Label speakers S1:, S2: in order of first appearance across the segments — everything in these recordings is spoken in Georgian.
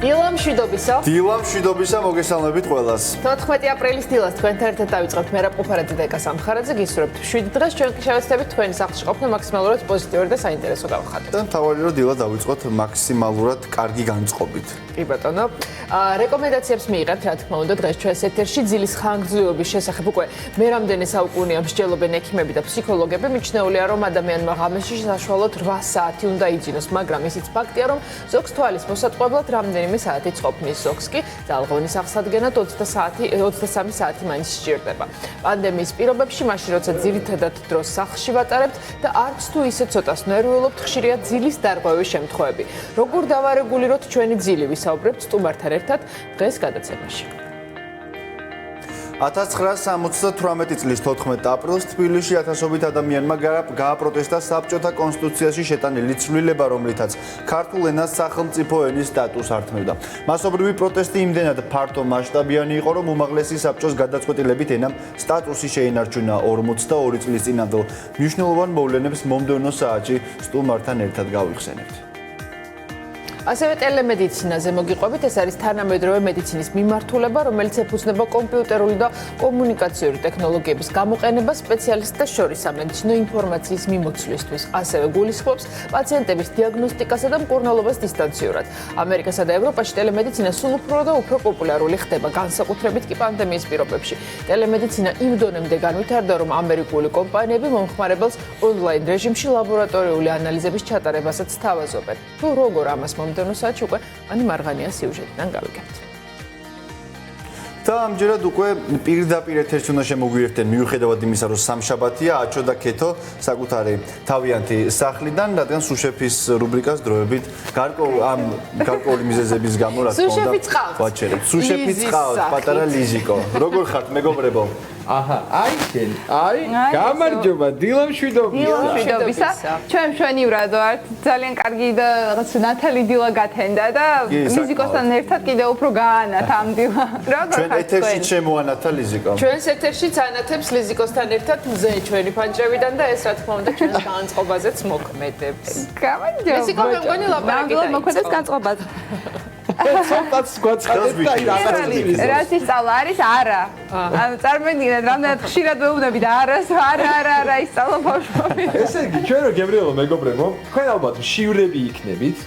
S1: დილა მშვიდობისა.
S2: დილა მშვიდობისა მოგესალმებით ყველას.
S1: 14 აპრილის დილას თქვენთან ერთად დავიწყებთ მე რაპოფარაძე და ეკა სამხარაძე გისურვებთ 7 დღეს ჩვენ კი შევეცდებით თქვენი სახლში ყოფნა მაქსიმალურად პოზიტიური და საინტერესო გავხადოთ.
S2: და მთავარი რომ დილა დავიწყოთ მაქსიმალურად კარგი განწყობით.
S1: კი ბატონო. რეკომენდაციებს მიიღებთ რა თქმა უნდა დღეს ჩვენს ეთერში ძილის ხანგრძლივობის შესახებ უკვე მე რამდენი საუკუნეა მსჯელობენ ექიმები და ფსიქოლოგები მიჩნეულია რომ ადამიანმა ღამეში საშუალოდ 8 საათი უნდა იძინოს, მაგრამ ისიც ფაქტია რომ ზოგს თვალის მოსატყუებლად რამდენიმე საათიც ყოფნის, ზოგს კი ძალღონის აღსადგენად 23 საათი მაინც სჭირდება. პანდემიის პირობებში მაშინ როცა ძირითადად დროს სახლში ვატარებთ და არც თუ ისე ცოტას ნერვიულობთ, ხშირია ძილის დარღვევის შემთხვევები. როგორ დავარეგულიროთ ჩვენი ძილი, ვისაუბრებთ სტუმართან ერთად დღეს გადაცემაში.
S2: 1978 წლის 14 აპრილს თბილისში ათასობით ადამიანმა გააპროტესტა საბჭოთა კონსტიტუციაში შეტანილი ცვლილება, რომლითაც ქართულ ენას სახელმწიფო ენის სტატუსს ართმევდა. მასობრივი პროტესტი იმდენად ფართო მასშტაბიანი იყო, რომ უმაღლესი საბჭოს გადაწყვეტილებით ენამ სტატუსი შეინარჩუნა 42 წლის წინანდელ. მნიშვნელოვან მოვლენებს მომდევნო საათში სტუმართან ერთად გავიხსენებთ.
S1: ასევე ტელემედიცინაზე მოგიყვებით, ეს არის თანამედროვე მედიცინის მიმართულება, რომელიც ეფუძნება კომპიუტერული და კომუნიკაციური ტექნოლოგიების გამოყენებას სპეციალისტთა შორის სამედიცინო ინფორმაციის მიმოცვლისთვის. ასევე გულისხმობს პაციენტების დიაგნოსტიკასა და მკურნალობას დისტანციურად. ამერიკასა და ევროპაში ტელემედიცინა სულ უფრო და უფრო პოპულარული ხდება, განსაკუთრებით კი პანდემიის პირობებში. ტელემედიცინა იმ დონემდე განვითარდა, რომ ამერიკული კომპანიები მომხმარებელს ონლაინ რეჟიმში ლაბორატორიული ანალიზების ჩატარებასაც სთავაზობენ. თუ როგორ ამას მომდევნო საათში უკვე მანი მარღანია სიუჟეტიდან გავიგებთ.
S2: და ამჯერად უკვე პირდაპირ ეთერში უნდა შემოგვიერთდეთ მიუხედავად იმისა, რომ სამშაბათია, აჩო და ქეთო საკუთარი თავიანთი სახლიდან, რადგან სუშეფის რუბრიკას დროებით გარკვეული მიზეზების გამო რა თქმა უნდა ვაჩერებთ. სუშეფი წყავთ, პატარა ლიზიკო. როგორ ხართ მეგობრებო?
S3: აჰა, აი, გამარჯობა, დილა მშვიდობისა.
S4: ჩვენ მშვენივრად ვართ, ძალიან კარგი და რაღაც ნათელი დილა გათენდა და ლიზიკოსთან ერთად კიდევ უფრო გაანათ ამ დილა.
S2: ჩვენ ეთერში შემოანათა ლიზიკო.
S1: ჩვენს ეთერშიც ანათებს ლიზიკოსთან ერთად მზე ჩვენი ფანჯრებიდან და ეს რა თქმა უნდა ჩვენს განწყობაზეც მოქმედებს.
S4: გამარჯობა.
S1: ლიზიკო მე მგონი ლაპარაკი
S4: მოქმედებს განწყობაზე.
S3: ცოტაც გვაცხადეთ და ირაცხადებს.
S4: რაც ისწავლა არის არა. წარმოვიდგინეთ, რამდენად ხშირად ვეუბნები და არა ისწავლა ბავშვები.
S3: ესე იგი, ჩვენ რო გებრიელო მეგობრებო, თქვენ ალბათ მშივრები იქნებით.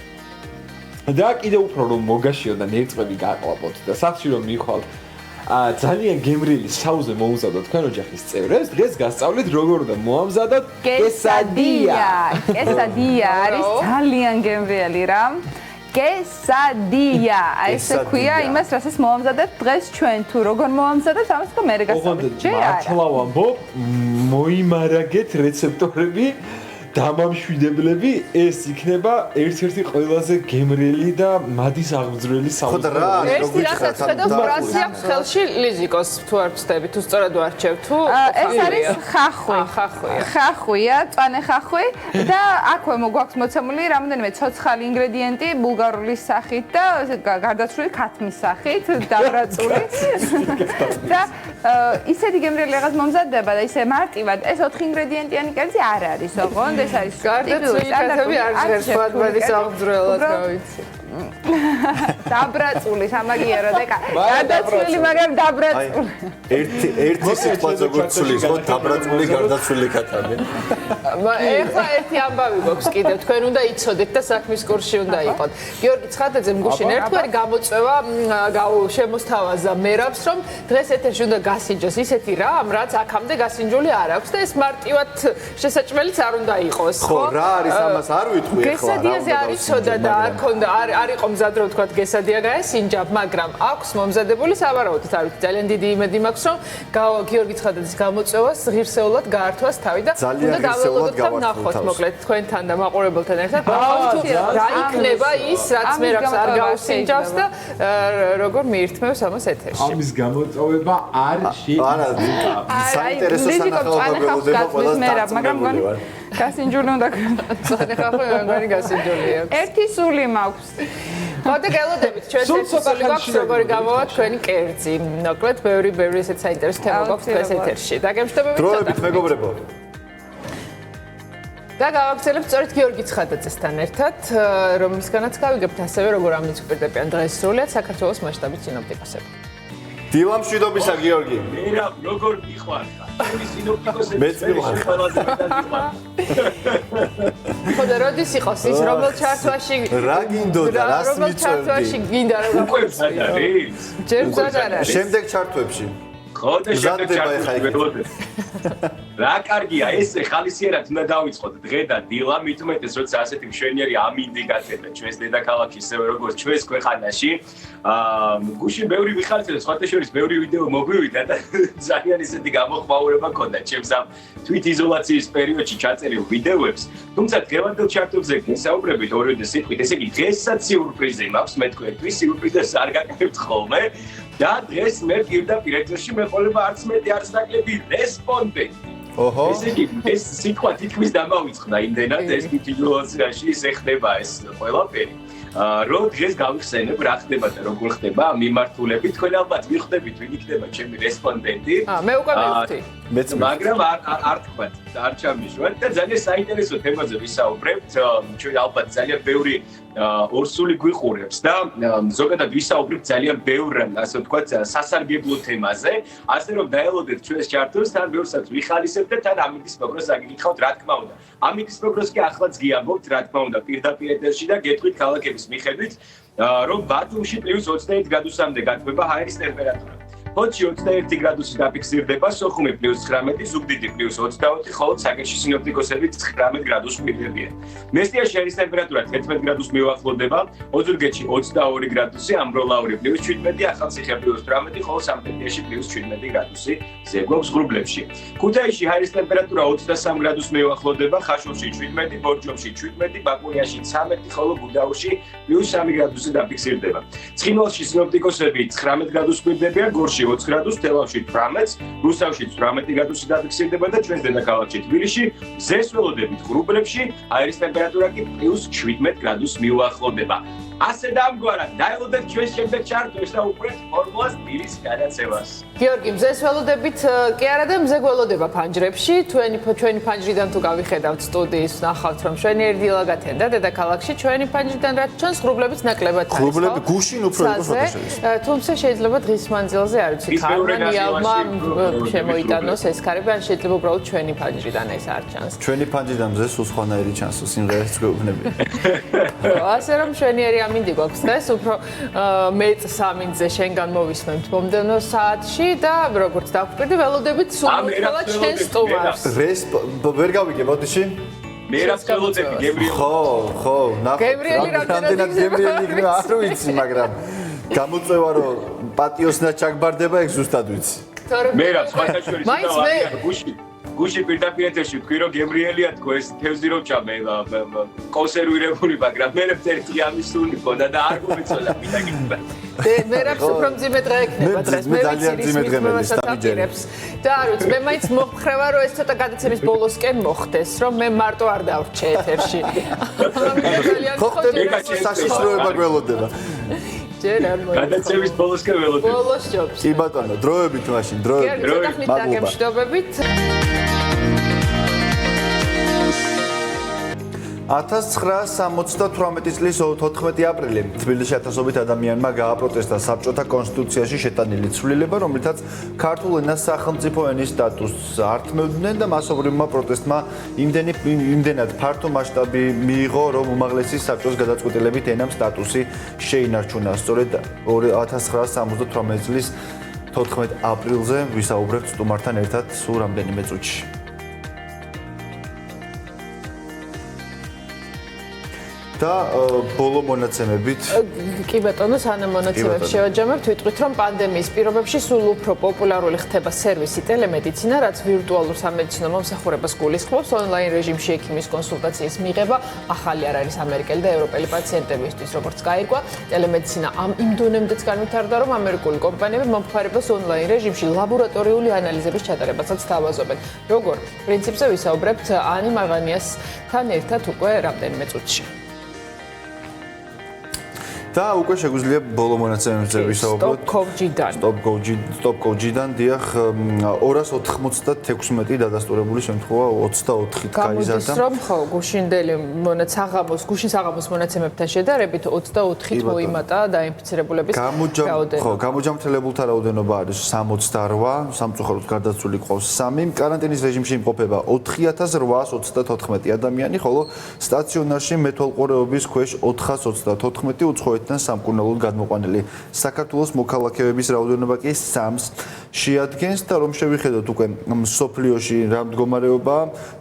S3: და კიდევ უფრო რომ მოგაშიოდან ერწყმები გააყლაპოთ და სახლში რომ მიხვალთ, ძალიან გემრიელი საუზე მოუზადოთ თქვენ ოჯახის წევრებს. დღეს გასწავლით როგორ უნდა მოამზადოთ
S4: კესადია. კესადია არის ძალიან გემრიელი რამ. კესადია. ესე ქვია იმას, რასაც მოამზადეთ დღეს ჩვენ თუ როგორ მოამზადეთ, ამას თქო მე გასწავლით.
S3: მართლა ვამბობ, მოიმარაგეთ რეცეპტორები, დამამშვიდებლები, ეს იქნება ერთ-ერთი ყველაზე გემრიელი და მადის აღმძვრელი საუზი.
S2: ხო და რა არის
S1: ერთი რასაც ხედავ ფრაზი აქვს ხელში ლიზიკოს თუ არ ვწდები, თუ სწორად ვარჩევ, თუ
S4: ეს არის ხახვი. ხახვია, წვანე ხახვი და აქვე მოგვაქვს მოცემული რამდენიმე ცოცხალი ინგრედიენტი ბულგარული სახით და გარდაცვლილი ქათმის სახით, დაბრაწული. და ისეთი გემრიელი რაღაც მომზადდება და ისე მარტივად ეს 4 ინგრედიენტიანი კერძი არ არის, ოღონდ ეს არის
S1: გარდაცვლილი ქათმი არ ჟღერს ფატბადის აღძვრელად, რა ვიცი. დაბრაწული სამაგიერო და გარდაცვლილი, მაგრამ დაბრაწული.
S2: ერთი სიტყვა როგორც ცulis, ხო, დაბრაწული გარდაცვლილი ქათამი.
S1: ეხლა ერთი ამბავი გვაქვს კიდევ, თქვენ უნდა იცოდეთ და საქმის კურსში უნდა იყოთ. გიორგი ცხადაძემ გუშინ ერთგვარი გამოწვევა შემოსთავაზა მერაბს, რომ დღეს ეთერში უნდა გასინჯოს ისეთი რამ, რაც აქამდე გასინჯული არ აქვს და ეს მარტივად შესაჭმელიც არ უნდა იყოს, ხო?
S2: ხო, რა არის ამას არ ვიტყვი ეხლა.
S1: გესადიაზე არ იცოდა და არ ქონდა არ იყო მზად რომ თქვა გესადია გაესინჯა, მაგრამ აქვს მომზადებული საბარავად არ ვიცი, ძალიან დიდი იმედი მაქვს რომ გიორგი ცხადაძის გამოწვევას ღირსეულად გაართვას თავი და უნდა დაველოდოთ და ვნახოთ მოკლედ თქვენთან და მაყურებელთან ერთად რა იქნება ის რაც მე რაც არ გაუსინჯავს და როგორ მიირთმევს ამას ეთერში.
S3: ამის გამოწვევა არ შეიძლება.
S2: საინტერესო სანახაობა გველოდება
S4: მაგრამ მგონი გასინჯული უნდა
S1: წვანე ხახვი მეგონი გასინჯული აქვს.
S4: ერთი სული მაქვს.
S1: ხოდა გელოდებით ჩვენ სული გვაქვს როგორი გამოვა თქვენი კერძი. მოკლედ ბევრი ესეთ საინტერესო თემა გვაქვს დღეს ეთერში. დაგემშვიდობებით ცოტა.
S2: დროებით მეგობრებო.
S1: და გავაგრძელებთ სწორედ გიორგი ცხადაძესთან ერთად, რომლისგანაც გავიგებთ ასევე როგორ ამიცუპირდებიან დღეს სრულიად საქართველოს მასშტაბით სინოპტიკოსები.
S2: დილა მშვიდობისა გიორგი.
S5: მერა როგორ გიხვალხა? სინოპტიკოსები
S2: მეც მივახარ.
S5: ყველაზე მეტად გიხვალ.
S1: ხოდა როდის იყოს ის რომელ ჩართვაში
S2: რა გინდოდა, რას
S1: რომელ ჩართვაში
S2: მიწევდი?
S1: გინდა რომ
S5: უკვე მზად არის?
S1: ჯერ მზად არ არის.
S2: შემდეგ ჩართვებში.
S5: ხო და შემდეგ
S2: მზადდება ეხა იქ.
S5: რა კარგია ესე ხალისიერად უნდა დავიწყოთ დღე და დილა მით უმეტეს როცა ასეთი მშვენიერი ამინდი გაწევა ჩვენს დედაქალაქში ისევე როგორც ჩვენს ქვეყანაში გუშინ ბევრი ვიხარჯეთ სხვათა შორის ბევრი ვიდეო მოგვივიდა და ძალიან ისეთი გამოხმაურება მქონდა ჩემს ამ თვითიზოლაციის პერიოდში ჩაწერილ ვიდეოებს თუმცა დღევანდელ ჩარტებზე გესაუბრებით ორივე სიტყვით ესე იგი დღესაც სიურპრიზი მაქვს მე თქვენთვის სიურპრიზებს არ გაკეთებთ ხოლმე და დღეს მე პირდაპირ ეთერში მეყოლება არც მეტი არც ნაკლები რესპონდენტი.
S2: ოჰო.
S5: ესე იგი ეს სიტყვა თითქმის დამავიწყდა იმდენად ეს თვითიზოლაციაში ეს ხდება ეს ყველაფერი. რო დღეს გავიხსენებ რა ხდება და როგორ ხდება მიმართულებით თქვენ ალბათ მიხვდებით ვინ იქნება ჩემი რესპონდენტი.
S1: მე უკვე მივხვდი.
S2: მეც
S5: მაგრამ არ თქვათ არ ჩამიშვათ და ძალიან საინტერესო თემაზე ვისაუბრებთ ჩვენ ალბათ ძალიან ბევრი ორსული გვიყურებს და ზოგადად ვისაუბრებთ ძალიან ბევრ ასე ვთქვათ სასარგებლო თემაზე ასე რომ დაელოდეთ ჩვენს ჩარტებს თან ბევრსაც ვიხალისებთ და თან ამინდის პროგნოზს აგიკითხავთ რა თქმა უნდა ამინდის პროგნოზს კი ახლაც გიამბობთ რა თქმა უნდა პირდაპირ ეთერში და გეტყვით ქალაქების მიხედვით რომ ბათუმში +20 გრადუსამდე გათბება ჰაერის ტემპერატურა ფოთში 21 გრადუსი დაფიქსირდება, სოხუმი +19, ზუგდიდი +24, ხოლო საკერში სინოპტიკოსები 19 გრადუსს მივიღებიან. მესტიაში ჰაერის ტემპერატურა 11 გრადუსს მიუახლოვდება, ოზურგეთში 22 გრადუსი, ამბროლაური +17, ახალციხე +18, ხოლო სამტრედიაში +17 გრადუსი ზეგვაქვს ღრუბლებში. ქუთაისში ჰაერის ტემპერატურა 23 გრადუსს მიუახლოვდება, ხაშურში 17, ბორჯომში 17, ბაკურიაში 13, ხოლო გუდაურში +3 გრადუსი დაფიქსირდება. ცხინვალში სინოპტიკოსები 19 გრადუსს მივიღებიან, გორში 20 გრადუსს, თელავში 18, რუსთავში 18 გრადუსი დაფიქსირდება და ჩვენს დედაქალაქში თბილისში მზეს ველოდებით ღრუბლებში ჰაერის ტემპერატურა კი +17 გრადუსს მიუახლოვდება. ასე და ამგვარად დაელოდეთ ჩვენს შემდეგ ჩარტებს და უყურეთ ფორმულას დილის გადაცემას.
S1: გიორგი, მზეს ველოდებით კი არა და მზე გველოდება ფანჯრებში. ჩვენი ფანჯრიდან თუ გავიხედავთ სტუდიის, ნახავთ რომ მშვენიერი დილა გათენდა დედაქალაქში. ჩვენი ფანჯრიდან რაც ჩანს, ღრუბლებით ნაკლებად არის.
S2: ღრუბლები გუშინ უფრო იყო ფოტოშოპში.
S1: თუმცა შეიძლება დღის მანძილზე არ ვიცი, ქარმანიალმა შემოიტანოს ეს ქარები, ან შეიძლება უბრალოდ ჩვენი ფანჯრიდან ეს არ ჩანს.
S2: ჩვენი ფანჯრიდან მზე სულ სხვანაირი ჩანს, სიმღერას გვეუბნები.
S1: ასე რომ მშვენიერი ამინდი გვაქვს დღეს, უფრო მეც სამინდზე შენგან მოვისმენთ მომდევნო საათში და როგორც დავგვირდი, ველოდებით სულ მოხდა ჩვენს სტუმარს.
S2: ვერ გავიგე ბოდიში?
S5: მე რაც ველოდები გებრიელი.
S2: ხო, ნახე.
S1: გებრიელი
S2: რამდენად გებრიელი იქნება, არ ვიცი, მაგრამ გამოწევა რომ პატიოსნა ჩაგბარდება, ეგ ზუსტად ვიცი.
S5: მე რაც სხვათა შორის
S1: მაინც მე
S5: გუში პირდაპირ ეთერში ვთქვი რომ გებრიელია თქო ეს თევზი რომ ჩამე კონსერვირებული მაგრამ მე ერთი ამის სული მქონდა და არ მომეწონა მიდაგიბრა
S1: მე რაც უფრო მძიმე დღე ექნება დღეს მე
S2: ძალიან მძიმე დღე
S1: მეცადაპირებს და არ ვიცი მე მაინც მოხრევა რომ ეს ცოტა გადაცემის ბოლოსკენ მოხდეს რომ მე მარტო არ დავრჩე ეთერში
S2: ხო ხტები საშიშროება გველოდება
S1: ჯერ არ მოიწონა
S5: გადაცემის ბოლოსკენ ველოდები
S1: ბოლოს ჯობს
S2: კი ბატონო დროებით მაშინ დროებით
S1: დაგემშვიდობებით
S2: 1978 წლის 14 აპრილი თბილისში ათასობით ადამიანმა გააპროტესტა საბჭოთა კონსტიტუციაში შეტანილი ცვლილება, რომლითაც ქართულ ენას სახელმწიფო ენის სტატუსს ართმევდნენ და მასობრივმა პროტესტმა იმდენად ფართო მასშტაბი მიიღო, რომ უმაღლესი საბჭოს გადაწყვეტილებით ენამ სტატუსი შეინარჩუნა. სწორედ 1978 წლის 14 აპრილზე ვისაუბრებთ სტუმართან ერთად სულ რამდენიმე წუთში. და ბოლო მონაცემებით
S1: კი ბატონო, სანამ მონაცემებს შევაჯამებთ, ვიტყვით, რომ პანდემიის პირობებში სულ უფრო პოპულარული ხდება სერვისი ტელემედიცინა, რაც ვირტუალურ სამედიცინო მომსახურებას გულისხმობს, ონლაინ რეჟიმში ექიმის კონსულტაციის მიღება, ახალი არ არის ამერიკელი და ევროპელი პაციენტებისთვის, როგორც გაირკვა, ტელემედიცინა იმ დონემდეც განვითარდა, რომ ამერიკული კომპანიები მომხმარებას ონლაინ რეჟიმში ლაბორატორიული ანალიზების ჩატარებასაც თავაზობენ. როგორ პრინციპზე ვისაუბრებთ ანი მაღანიასთან ერთად უკვე რამდენიმე წუთში.
S2: და უკვე შეგვიძლია ბოლო მონაცემებზე ვისაუბროთ. Stop-go-G-დან დიახ 296 დადასტურებული შემთხვევა 24-ით გაიზარდა.
S1: გამოდის რომ ხო გუშინ საღამოს მონაცემებთან შედარებით 24-ით მოიმატა დაინფიცირებულების რაოდენობა.
S2: ხო, გამოჯამრთელებულთა რაოდენობა არის 68, სამწუხაროდ გარდაცვლილი ყავს 3, კარანტინის რეჟიმში იმყოფება 4834 ადამიანი, ხოლო სტაციონარში მეთვალყურეობის ქვეშ 434, უცხოეთიდან სამკურნალოდ გადმოყვანილი საქართველოს მოქალაქეების რაოდენობა კი 3-ს შეადგენს და რომ შევიხედოთ უკვე მსოფლიოში რა მდგომარეობა,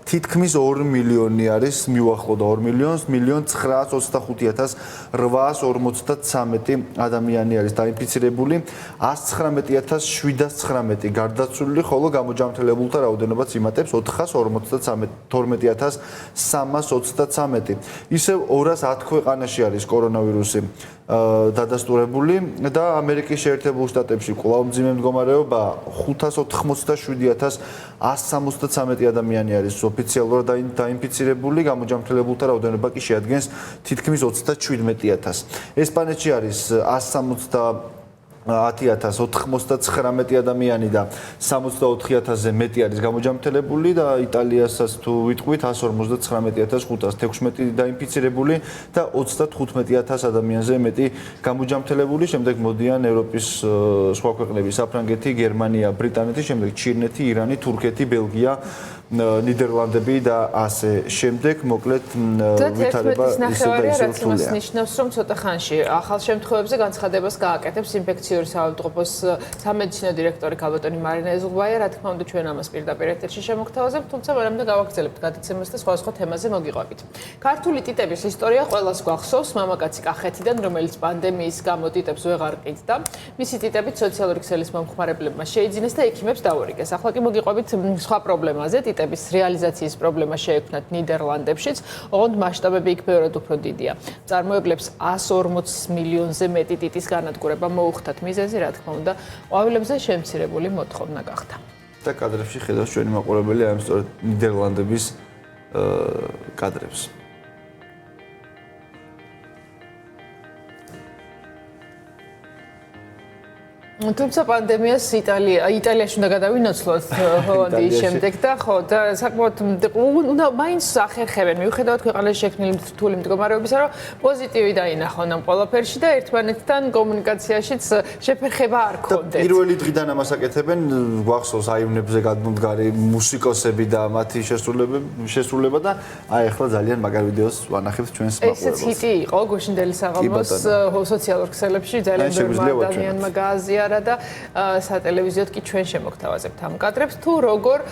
S2: თითქმის 2 მილიონი არის მიუახლოვ და 2 მილიონს 1,940,853 ადამიანი არის დაინფიცირებული, 119,719 გარდაცვლილი, ხოლო გამოჯამრთელებულთა რაოდენობაც იმატებს 452,323. ისევ 210 ქვეყანაში არის კორონავირუსი დადასტურებული და ამერიკის შეერთებულ შტატებში კვლავ მძიმე მდგომარეობა 587,163 ადამიანი არის ოფიციალურად დაინფიცირებული, გამოჯამრთელებულთა რაოდენობა კი შეადგენს თითქმის 37,000. ესპანეთში არის 110,099 ადამიანი და 64,000-ზე მეტი არის გამოჯამრთელებული და იტალიასაც თუ ვიტყვით 159,516 დაინფიცირებული და 35,000 ადამიანზე მეტი გამოჯამრთელებული. შემდეგ მოდიან ევროპის სხვა ქვეყნები, საფრანგეთი, გერმანია, ბრიტანეთი, შემდეგ ჩინეთი, ირანი, თურქეთი, ბელგია, ნიდერლანდები და ასე შემდეგ. მოკლედ ვითარება ისე და ისე რთულია.
S1: რაც ნიშნავს, რომ ცოტა ხანში ახალ შემთხვევებზე განცხადებას გააკეთებს ინფექციური საავადმყოფოს სამედიცინო დირექტორი ქალბატონი მარინა ეზღუბაია. რა თქმა უნდა, ჩვენ ამას პირდაპირ ეთერში შემოგთავაზებთ, თუმცა მანამდე გავაგრძელებთ გადაცემას და სხვა თემაზე მოგიყვებით. ქართული ტიტების ისტორია ყველას გვახსოვს, მამაკაცი კახეთიდან, რომელიც პანდემიის გამო ტიტებს ვეღარ ყიდდა. მისი ტიტებით სოციალური ქსელის მომხმარებლებმა შეიძინეს და ექიმებს დაურიგეს. ახლა კი მოგიყვებით სხვა პრობლემაზე. ტიტების რეალიზაციის პრობლემა შეექმნათ ნიდერლანდებშიც, ოღონდ მასშტაბები იქ ბევრად უფრო დიდია. წარმოებლებს 140 მილიონზე მეტი ტიტის განადგურება მოუხდათ. მიზეზი, რა თქმა უნდა, ყვავილებზე შემცირებული მოთხოვნა გახდა.
S2: და კადრებში ხედავს ჩვენი მაყურებელი ამ სწორედ ნიდერლანდების კადრებს.
S1: თუმცა პანდემიას იტალიაში უნდა გადავინოცვლოთ ჰოლანდიის შემდეგ და ხო და საკმაოდ უნდა მაინც ახერხებენ მიუხედავად ქვეყანაში შექმნილი რთული მდგომარეობისა, რომ პოზიტივი დაინახონ ამ ყველაფერში და ერთმანეთთან კომუნიკაციაშიც შეფერხება არ ქონდეთ.
S2: პირველი დღიდან ამას აკეთებენ, გვახსოვს აივნებზე გადმომდგარი მუსიკოსები და მათი შესრულება და აი ახლა ძალიან მაგარ ვიდეოს ვანახებთ ჩვენს მაყურებელს.
S1: ესეც ჰიტი იყო გუშინდელი საღამოს სოციალურ ქსელებში ძალიან ბევრმა ადამიანმა გააზიარა და სატელევიზიოდ კი ჩვენ შემოგთავაზებთ ამ კადრებს თუ როგორ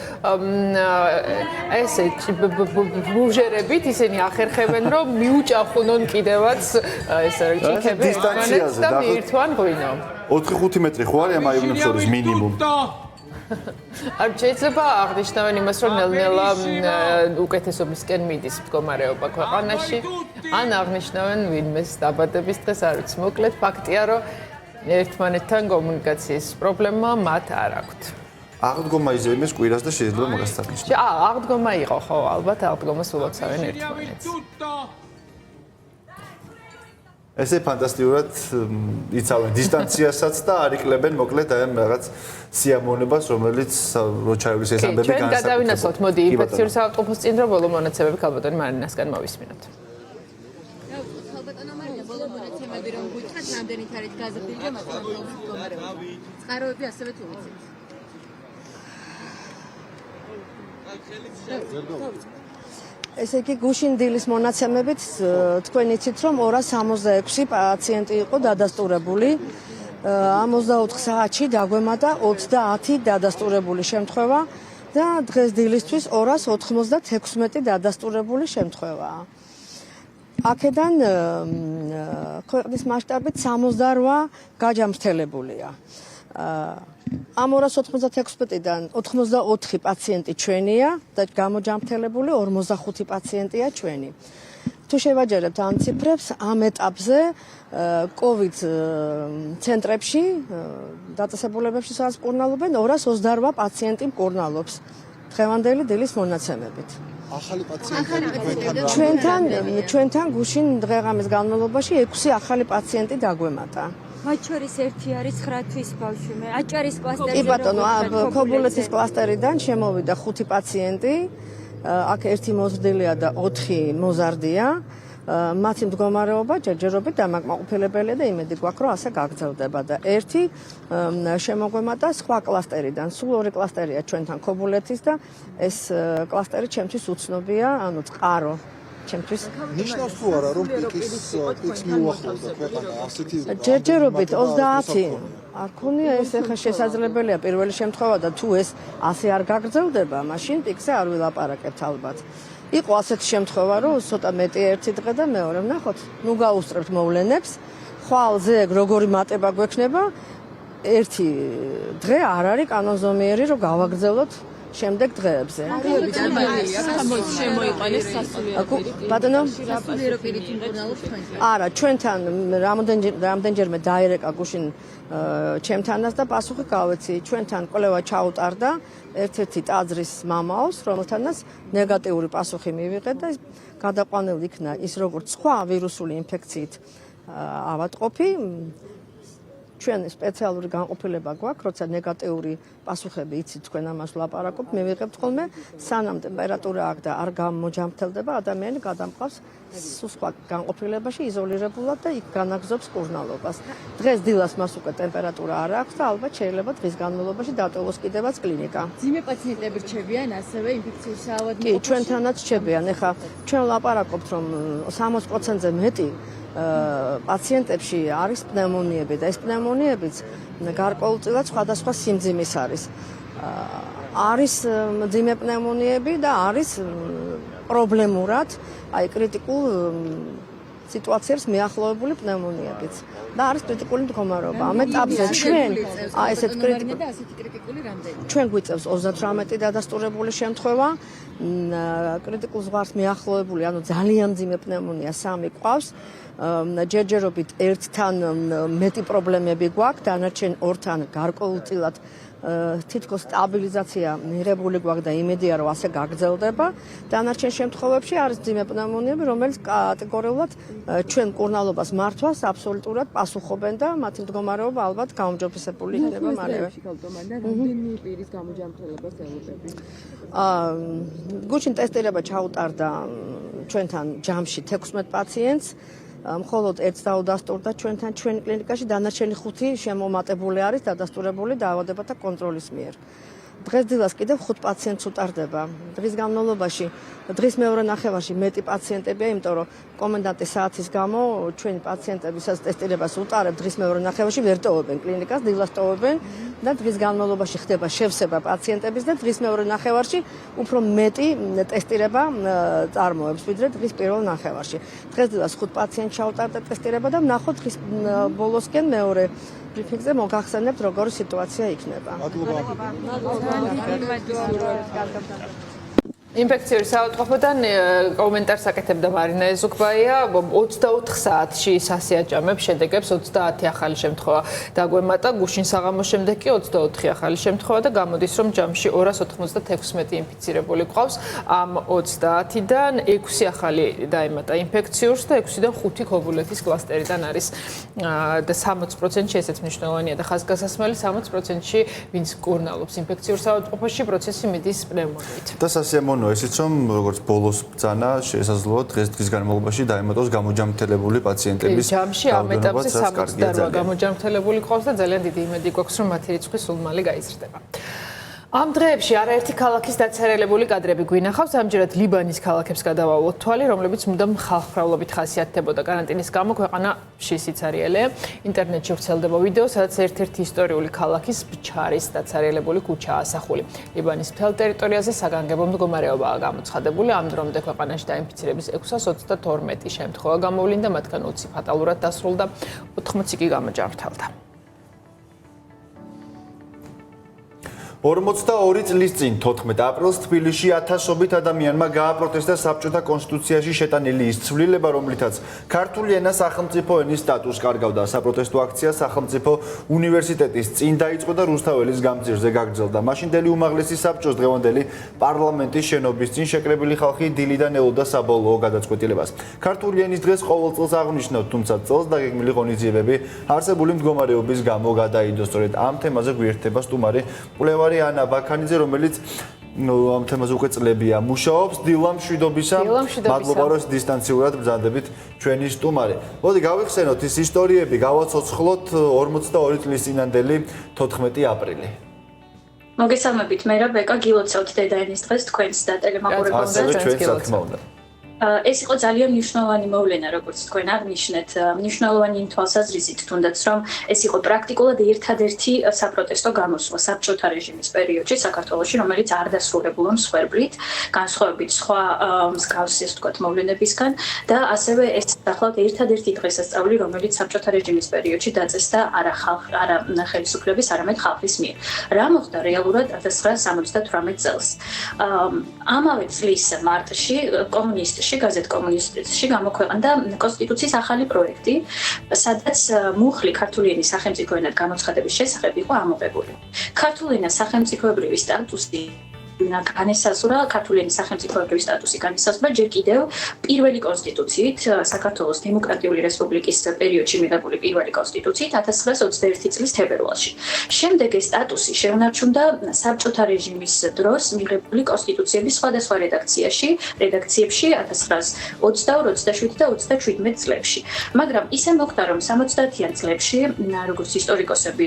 S1: ესე ბუჟერებით ისინი ახერხებენ რომ მიუჭახუნონ კიდევაც ეს რჩიქები და მიირთვან ღვინო
S2: 4-5 მეტრი ხო არის ამ აივნებს შორის მინიმუმ
S1: არ შეიძლება აღნიშნავენ იმას რომ ნელ-ნელა უკეთესობისკენ მიდის მდგომარეობა ქვეყანაში ან აღნიშნავენ ვინმეს დაბადების დღეს არ ვიცი მოკლედ ფაქტია რომ ერთმანეთთან კომუნიკაციის პრობლემა მათ არ აქვთ.
S2: აღდგომა იზრდებს კვირას და შეიძლება მაგას დაგნიშნო.
S1: აღდგომა იყო, ხო, ალბათ აღდგომას ულოცავენ ერთმანეთს.
S2: ესე ფანტასტიკურად იცავენ დისტანციასაც და არ ikლებენ მოკლედ აი ამ რაღაც სიამოვნებას, რომელიც როჩაევის ესამბები განსაკუთრებით.
S1: ჩვენ გადავინაცვლოთ, მოდი ინფექციური საავადმყოფოს წინ რო ბოლო მონაცემები ქალბატონი მარინასგან მოვისმინოთ.
S6: რამდენით არის გაზრდილი და მათთან მდგომარეობა. წყაროები ასევე თუ ვიცით. ესე იგი გუშინ დილის მონაცემებით თქვენ იცით რომ 266 პაციენტი იყო დადასტურებული. 64 საათში დაგვემატა 30 დადასტურებული შემთხვევა და დღეს დილისთვის 296 დადასტურებული შემთხვევაა. აქედან ქვეყნის მასშტაბით 68 გაჯამრთელებულია. ამ 296-დან 84 პაციენტი ჩვენია და გამოჯამრთელებული 45 პაციენტია ჩვენი. თუ შევაჯერებთ ამ ციფრებს, ამ ეტაპზე COVID ცენტრებში, დაწესებულებებში, სადაც მკურნალობენ 228 პაციენტი მკურნალობს.
S7: დღევანდელი დილის მონაცემებით.
S8: ახალი პაციენტები
S7: ჩვენთან გუშინ დღე-ღამის განმავლობაში 6 ახალი პაციენტი დაგვემატა.
S6: მათ შორის ერთი არის 9 თვის ბავშვი, აჭარის კლასტერი.
S7: კი ბატონო, ქობულეთის კლასტერიდან შემოვიდა 5 პაციენტი. აქ ერთი მოზრდილია და 4 მოზარდია. მათი მდგომარეობა ჯერჯერობით დამაკმაყოფილებელია და იმედი გვაქვს, რომ ასე გაგრძელდება და ერთი შემოგვემატა სხვა კლასტერიდან. სულ 2 კლასტერია ჩვენთან ქობულეთის და ეს კლასტერი ჩემთვის უცნობია, ანუ წყარო ჩემთვის.
S8: ნიშნავს თუ არა, რომ პიკს მიუახლოვდა ქვეყანა ასეთი
S7: ჯერჯერობით 30 არ ქონია ეს ახლა შესაძლებელია პირველი შემთხვევა და თუ ეს ასე არ გაგრძელდება, მაშინ პიკზე არ ვილაპარაკებთ ალბათ. იყო ასეთი შემთხვევა, რომ ცოტა მეტი ერთი დღე და მეორე ვნახოთ, ნუ გაუსწრებთ მოვლენებს, ხვალზე როგორი მატება გვექნება, ერთი დღე არ არის კანონზომიერი, რომ გავაგრძელოთ შემდეგ დღეებზე. ბატონო,
S6: სასულიერო პირით იმკურნალობთ თქვენ?
S7: არა, ჩვენთან რამდენჯერმე დაირეკა გუშინ ჩემთანაც და პასუხი გავეცი. ჩვენთან კვლევა ჩაუტარდა ერთ-ერთი ტაძრის მამაოს, რომელთანაც ნეგატიური პასუხი მივიღეთ და გადაყვანილ იქნა ის როგორც სხვა ვირუსული ინფექციით ავადმყოფი. ჩვენ სპეციალური განყოფილება გვაქვს, როცა ნეგატიური პასუხები იცით თქვენ ამას ვლაპარაკობთ, მივიღებთ ხოლმე, სანამ ტემპერატურა აქვს და არ გამოჯამრთელდება, ადამიანი გადამყავს სულ სხვა განყოფილებაში იზოლირებულად და იქ განაგზობს კურნალობას. დღეს დილას მას უკვე ტემპერატურა არ აქვს და ალბათ შეიძლება დღის განმავლობაში დატოვოს კიდევაც კლინიკა.
S6: ძიმე პაციენტები რჩებიან ასევე ინფექციური საავადმყოფოში?
S7: კი, ჩვენთანაც რჩებიან. ეხლა ჩვენ ვლაპარაკობთ, რომ 60%-ზე მეტი პაციენტებში არის პნევმონიები და ეს პნევმონიებიც გარკვეულწილად სხვადასხვა სიმძიმის არის. არის მძიმე პნევმონიები და არის პრობლემურად, აი კრიტიკულ სიტუაციებს მიახლოებული პნევმონიებიც. და არის კრიტიკული მდგომარეობა. ამ ეტაპზე ჩვენ ესეთ
S6: კრიტიკული რამდენი?
S7: ჩვენ გვიწევს 38 დადასტურებული შემთხვევა, კრიტიკულ ზღვარს მიახლოებული, ანუ ძალიან მძიმე პნევმონია 3 ყავს. ჯერჯერობით ერთთან მეტი პრობლემები გვაქვს, დანარჩენ 2-თან გარკვეულწილად თითქოს სტაბილიზაცია მიღებული გვაქვს და იმედია, რომ ასე გაგრძელდება. დანარჩენ შემთხვევებში არის მძიმე პნევმონიები, რომელიც კატეგორიულად ჩვენ კურნალობას მართვას აბსოლუტურად პასუხობენ და მათი მდგომარეობა ალბათ გაუმჯობესებული იქნება მალევე.
S6: რამდენი პირის გამოჯამრთელებას ელოდებთ?
S7: გუშინ ტესტირება ჩაუტარდა ჩვენთან ჯამში 16 პაციენტს. მხოლოდ ერთს დაუდასტურდა ჩვენთან ჩვენ კლინიკაში, დანარჩენი 5 შემომატებული არის დადასტურებული დაავადებათა კონტროლის მიერ. დღეს დილას კიდევ 5 პაციენტს უტარდება. დღის განმავლობაში, დღის მეორე ნახევარში მეტი პაციენტებია, იმიტომ რომ კომენდანტის საათის გამო ჩვენი პაციენტები, სადაც ტესტირებას უტარებთ, დღის მეორე ნახევარში ვერ ტოვებენ კლინიკას, დილას ტოვებენ და დღის განმავლობაში ხდება შევსება პაციენტების და დღის მეორე ნახევარში უფრო მეტი ტესტირება წარმოებს, ვიდრე დღის პირველ ნახევარში. დღეს დილას 5 პაციენტს ჩაუტარდა ტესტირება და ვნახოთ დღის ბოლოსკენ მეორე ბრიფინგზე მოგახსენებთ როგორი სიტუაცია იქნება.
S1: ინფექციური საავადმყოფოდან კომენტარს აკეთებდა მარინა ეზუკბაია 24 საათში სასიაჭამებს შედეგებს 30 ახალი შემთხვევა დაგვემატა გუშინ საღამოს შემდეგ კი 24 ახალი შემთხვევა და გამოდის რომ ჯამში 296 ინფიცირებული ყავს ამ 30-დან 6 ახალი დაემატა ინფექციურს და 6-დან 5 ქობულეთის კლასტერიდან არის და 60%-ში ესეც მნიშვნელოვანია და ხაზგასასმელი 60%-ში ვინც კურნალობს ინფექციურ საავადმყოფოში პროცესი მიდის პნევმონიით.
S2: და სასიამოვნოა ისიც რომ როგორც ბოლოს ბრძანა შესაძლოა დღის განმავლობაში დაემატოს გამოჯამრთელებული პაციენტების
S1: ჯამში ამ ეტაპზე 68 გამოჯამრთელებული ყავს და ძალიან დიდი იმედი გვაქვს რომ მათი რიცხვი სულ მალე გაიზრდება. ამ დღეებში არაერთი ქალაქის დაცარელებული კადრები გვინახავს. ამჯერად ლიბანის ქალაქებს გადავავლოთ თვალი, რომლებიც მუდამ ხალხმრავლობით ხასიათდებოდა კარანტინის გამო ქვეყანა სიცარიელეა. ინტერნეტში ვრცელდება ვიდეო, სადაც ერთ-ერთი ისტორიული ქალაქის ბჩარის დაცარელებული ქუჩაა ასახული. ლიბანის მთელ ტერიტორიაზე საგანგებო მდგომარეობაა გამოცხადებული. ამ დრომდე ქვეყანაში დაინფიცირების 632 შემთხვევა გამოვლინდა, მათგან 20 ფატალურად დასრულდა, 80 კი გამოჯამრთელდა.
S2: 42 წლის წინ 14 აპრილს თბილისში ათასობით ადამიანმა გააპროტესტა საბჭოთა კონსტიტუციაში შეტანილი ის ცვლილება, რომლითაც ქართული ენა სახელმწიფო ენის სტატუსს კარგავდა. საპროტესტო აქცია სახელმწიფო უნივერსიტეტის წინ დაიწყო და რუსთაველის გამზირზე გაგრძელდა. მაშინდელი უმაღლესი საბჭოს დღევანდელი პარლამენტის შენობის წინ შეკრებილი ხალხი დილიდან ელოდა საბოლოო გადაწყვეტილებას. ქართული ენის დღეს ყოველ წელს აღნიშნავთ, თუმცა წელს დაგეგმილი ღონისძიებები არსებული მდგომარეობის გამო გადაიდო. სწორედ ამ თემაზე გვერდება სტუმარი კვლევარი ანა ბაქანიძე, რომელიც ამ თემაზე უკვე წლებია მუშაობს. დილა მშვიდობისა. მადლობა, რომ დისტანციურად ბრძანდებით ჩვენი სტუმარი. მოდი გავიხსენოთ ის ისტორიები, გავაცოცხლოთ 42 წლის წინანდელი 14 აპრილი.
S9: მოგესალმებით, მე რა ბეკა გილოცავთ დედაენის დღეს თქვენს და ტელემაყურებელს.
S2: ასევე ჩვენს რა თქმა უნდა.
S9: ეს იყო ძალიან მნიშვნელოვანი მოვლენა, როგორც თქვენ აღნიშნეთ, მნიშვნელოვანი იმ თვალსაზრისით, თუნდაც რომ ეს იყო პრაქტიკულად ერთადერთი საპროტესტო გამოსვლა საბჭოთა რეჟიმის პერიოდში საქართველოში, რომელიც არ დასრულებულა მსხვერპლით, განსხვავებით სხვა მსგავსი, ასე ვთქვათ, მოვლენებისგან და ასევე ეს ახლავთ ერთადერთი დღესასწაული, რომელიც საბჭოთა რეჟიმის პერიოდში დაწესდა არა ხელისუფლების, არამედ ხალხის მიერ. რა მოხდა რეალურად 1978 წელს? ამავე წლის მარტში კომუნისტი გაზეთ კომუნისტში გამოქვეყნდა კონსტიტუციის ახალი პროექტი, სადაც მუხლი ქართული ენის სახელმწიფო ენად გამოცხადების შესახებ იყო ამოღებული. ქართული ენის სახელმწიფოებრივი სტატუსი განესაზღვრა ქართული ენის სახელმწიფოებრივი სტატუსი განესაზღვრა ჯერ კიდევ პირველი კონსტიტუციით, საქართველოს დემოკრატიული რესპუბლიკის პერიოდში მიღებული პირველი კონსტიტუციით 1921 წლის თებერვალში. შემდეგ ეს სტატუსი შეუნარჩუნდა საბჭოთა რეჟიმის დროს მიღებული კონსტიტუციების სხვადასხვა რედაქციებში 1922, 27 და 37 წლებში. მაგრამ ისე მოხდა, რომ 70-იან წლებში, როგორც ისტორიკოსები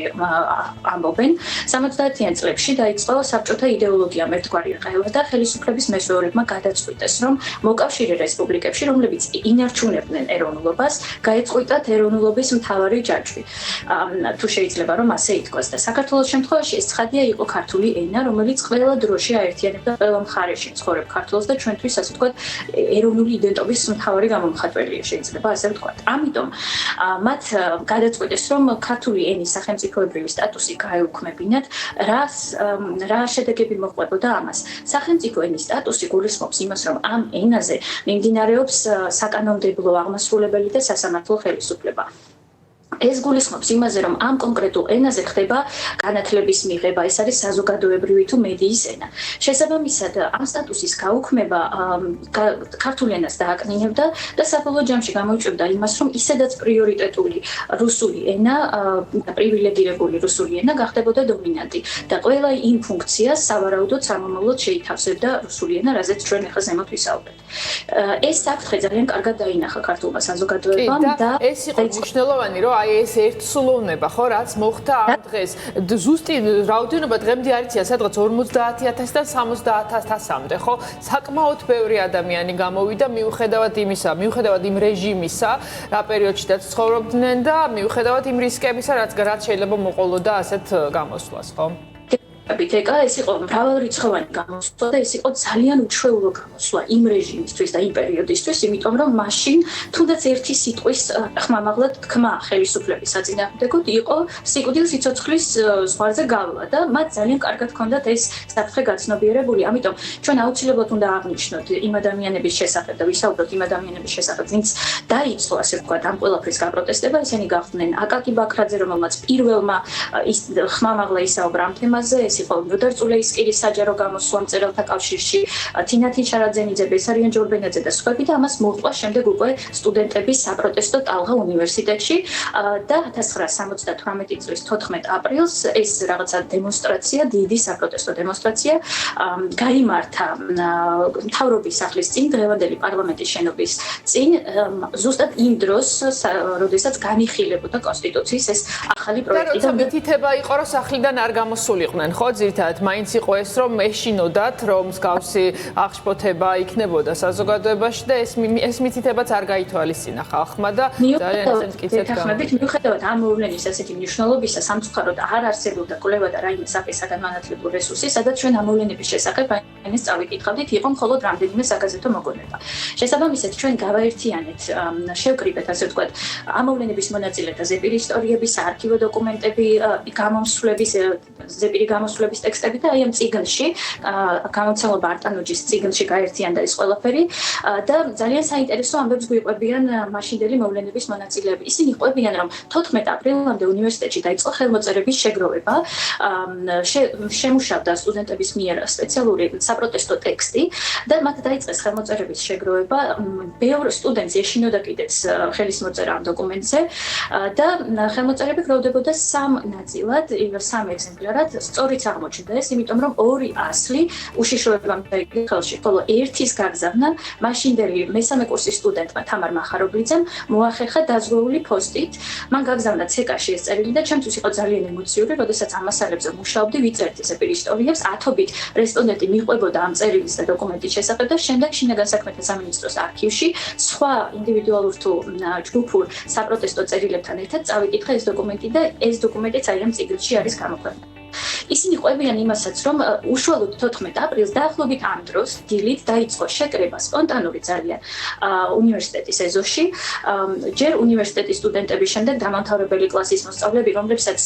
S9: ამბობენ, 70-იან წლებში დაიწყო საბჭოთა იდეოლოგია ერთგვარი ყელა და ხელისუფლების მესვეურებმა გადაწყვიტეს, რომ მოკავშირე რესპუბლიკებში, რომლებიც ინარჩუნებდნენ ეროვნულობას, გაეწყვიტათ ეროვნულობის მთავარი ჯაჭვი. თუ შეიძლება რომ ასე ითქვას და საქართველოს შემთხვევაში ეს ცხადია იყო ქართული ენა, რომელიც ყველა დროში აერთიანებდა ყველა მხარეში ცხოვრებ ქართულს და ჩვენთვის ასე ვთქვათ ეროვნული იდენტობის მთავარი გამომხატველია, შეიძლება ასე ვთქვათ. ამიტომ მათ გადაწყვიტეს, რომ ქართული ენის სახელმწიფოებრივი სტატუსი გაეუქმებინათ, რა შედეგები მოყვებოდა ამას. სახელმწიფო ენის სტატუსი გულისხმობს იმას, რომ ამ ენაზე მიმდინარეობს საკანონმდებლო, აღმასრულებელი და სასამართლო ხელისუფლება. ეს გულისხმობს იმაზე, რომ ამ კონკრეტულ ენაზე ხდება განათლების მიღება, ეს არის საზოგადოებრივი თუ მედიის ენა. შესაბამისად, ამ სტატუსის გაუქმება ქართულ ენას დააკნინებდა და საბოლოო ჯამში გამოიწვევდა იმას, რომ ისედაც პრიორიტეტული რუსული ენა, პრივილეგირებული რუსული ენა გახდებოდა დომინანტი და ყველა იმ ფუნქციას სავარაუდოდ სამომავლოდ შეითავსებდა რუსული ენა, რაზეც ჩვენ ახლა ზემოთ ვისაუბრეთ. ეს საფრთხე ძალიან კარგად დაინახა ქართულმა საზოგადოებამ და
S1: ეს იყო მნიშვნელოვანი, რომ ეს ერთსულოვნება, ხო, რაც მოხდა ამ დღეს. ზუსტი რაოდენობა დღემდე არ იციან, სადღაც 50,000-დან 70,000-მდე, ხო? საკმაოდ ბევრი ადამიანი გამოვიდა მიუხედავად იმ რეჟიმისა, რა პერიოდშიც ცხოვრობდნენ და მიუხედავად იმ რისკებისა, რაც შეიძლება მოყოლოდა ასეთ გამოსვლას, ხო?
S9: ეს იყო მრავალრიცხოვანი გამოსვლა და ეს იყო ძალიან უჩვეულო გამოსვლა იმ რეჟიმისთვის და იმ პერიოდისთვის, იმიტომ რომ მაშინ თუნდაც ერთი სიტყვის ხმამაღლად თქმა ხელისუფლების საწინააღმდეგოდ იყო სიკვდილ სიცოცხლის ზღვარზე გავლა და მათ ძალიან კარგად ჰქონდათ ეს საფრთხე გაცნობიერებული. ამიტომ ჩვენ აუცილებლად უნდა აღნიშნოთ იმ ადამიანების შესახებ და ვისაუბროთ იმ ადამიანების შესახებ, ვინც დაიწყო ასე ვთქვათ ამ ყველაფრის გაპროტესტება. ესენი გახდნენ აკაკი ბაქრაძე, რომელმაც პირველმა ხმამაღლა ისაუბრა ამ თემაზე, იყო ნოდარ წულეისკირის საჯარო გამოსვლა მწერალთა კავშირში, თინათინ შარაძენიძე, ბესარიან ჯორბენაძე და სხვები და ამას მოჰყვა შემდეგ უკვე სტუდენტების საპროტესტო ტალღა უნივერსიტეტში და 1978 წლის 14 აპრილს ეს რაღაცა დემონსტრაცია, დიდი საპროტესტო დემონსტრაცია გაიმართა მთავრობის სახლის წინ, დღევანდელი პარლამენტის შენობის წინ, ზუსტად იმ დროს, როდესაც განიხილებოდა კონსტიტუციის ეს ახალი პროექტი
S1: და მითითება იყო, რომ სახლიდან არ გამოსულიყვნენ, ხო? ძირითადად მაინც იყო ეს, რომ ეშინოდათ, რომ მსგავსი აღშფოთება იქნებოდა საზოგადოებაში და ეს მითითებაც არ გაითვალისწინა ხალხმა და ძალიან ესე მტკიცედ
S9: გამოვიდა. მიუხედავად ამ მოვლენის ასეთი მნიშვნელობისა, სამწუხაროდ არ არსებობდა კვლევა და რაიმე სახის საგანმანათლებლო რესურსი, სადაც ჩვენ ამ მოვლენების შესახებ ეს წავიკითხავდით, იყო მხოლოდ რამდენიმე საგაზეთო მოგონება. შესაბამისად, ჩვენ გავაერთიანეთ, შევკრიბეთ, ასე ვთქვათ, ამოვლენების მონაწილეთა ზეპირი ისტორიების, საარქივო დოკუმენტები, გამომსვლების, ზეპირი გამოსვლების ტექსტები და აი ამ წიგნში, გამოცემულობა არტანუჯის წიგნში გაერთიანდა ეს ყველაფერი და ძალიან საინტერესო ამბებს გვიყვებიან მაშინდელი მოვლენების მონაწილეები. ისინი ყვებიან, რომ 14 აპრილამდე უნივერსიტეტში დაიწყო ხელმოწერების შეგროვება, შემუშავდა სტუდენტების მიერ სპეციალური საპროტესტო ტექსტი და მათ დაიწყეს ხელმოწერების შეგროვება. ბევრ სტუდენტს ეშინოდა კიდეც ხელის მოწერა ამ დოკუმენტზე და ხელმოწერები გროვდებოდა 3 ნაწილად, 3 ეგზემპლარად. სწორიც აღმოჩნდა ეს, იმიტომ რომ 2 ასლი უშიშროებამ დაიგო ხელში, ხოლო ერთის გაგზავნა მაშინდელი მესამე კურსის სტუდენტმა თამარ მახარობლიძემ მოახერხა დაზღვეული პოსტით. მან გაგზავნა ცეკაში ეს წერილი და ჩემთვის იყო ძალიან ემოციური, როდესაც ამ მასალებზე მუშაობდი, ვიწერდი ზეპირ ისტორიებს, 10-ობით რესპონდენტი მიყვებოდა ამ წერილის და დოკუმენტის შესახებ და შემდეგ შინაგან საქმეთა სამინისტროს არქივში სხვა ინდივიდუალურ თუ ჯგუფურ საპროტესტო წერილებთან ერთად წავიკითხე ეს დოკუმენტი და ეს დოკუმენტიც აი ამ წიგნში არის გამოქვეყნებული. ისინი ყვებიან იმასაც, რომ უშუალოდ 14 აპრილს დაახლოებით ამ დროს დილით დაიწყო შეკრება სპონტანური ძალიან უნივერსიტეტის ეზოში. ჯერ უნივერსიტეტის სტუდენტები, შემდეგ დამამთავრებელი კლასის მოსწავლეები, რომლებსაც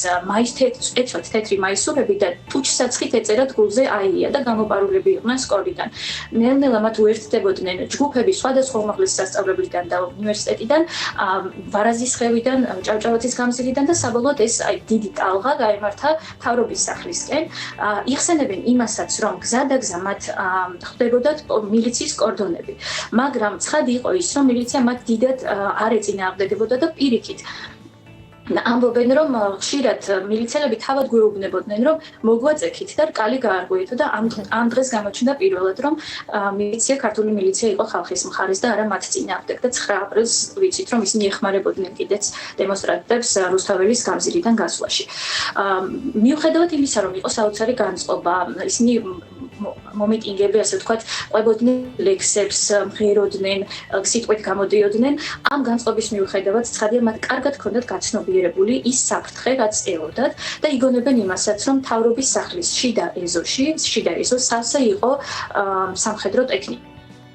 S9: ეცვათ თეთრი მაისურები და ტუჩსაცხით ეწერათ გულზე აია და გამოპარულები იყვნენ სკოლიდან. ნელ-ნელა მათ უერთდებოდნენ ჯგუფები სხვადასხვა უმაღლესი სასწავლებლიდან და უნივერსიტეტიდან, ვარაზის ხევიდან, ჭავჭავაძის გამზირიდან და საბოლოოდ ეს დიდი ტალღა გაემართა მთავრობის სახლისკენ. იხსენებენ იმასაც, რომ გზადაგზა მათ ხდებოდათ მილიციის კორდონები, მაგრამ ცხადი იყო ის, რომ მილიცია მათ დიდად არ ეწინააღმდეგებოდა და პირიქით ამბობენ, რომ ხშირად მილიციელები თავად გვეუბნებოდნენ, რომ მოგვაწექით და რკალი გაარღვიეთო და ამ დღეს გამოჩნდა პირველად, რომ მილიცია, ქართული მილიცია იყო ხალხის მხარეს და არა მათ წინააღმდეგ და 9 აპრილს ვიცით, რომ ისინი ეხმარებოდნენ კიდეც დემონსტრანტებს რუსთაველის გამზირიდან გასვლაში. მიუხედავად იმისა, რომ იყო საოცარი განწყობა, ისინი მომიტინგები, ასე ვთქვათ, ყვებოდნენ ლექსებს, მღეროდნენ, სიტყვით გამოდიოდნენ. ამ განწყობის მიუხედავად, ცხადია, მათ კარგად ჰქონდათ გაცნობიერებული ის საფრთხე, რაც ელოდათ და იგონებენ იმასაც, რომ მთავრობის სახლის შიდა ეზო სავსე იყო სამხედრო ტექნიკა.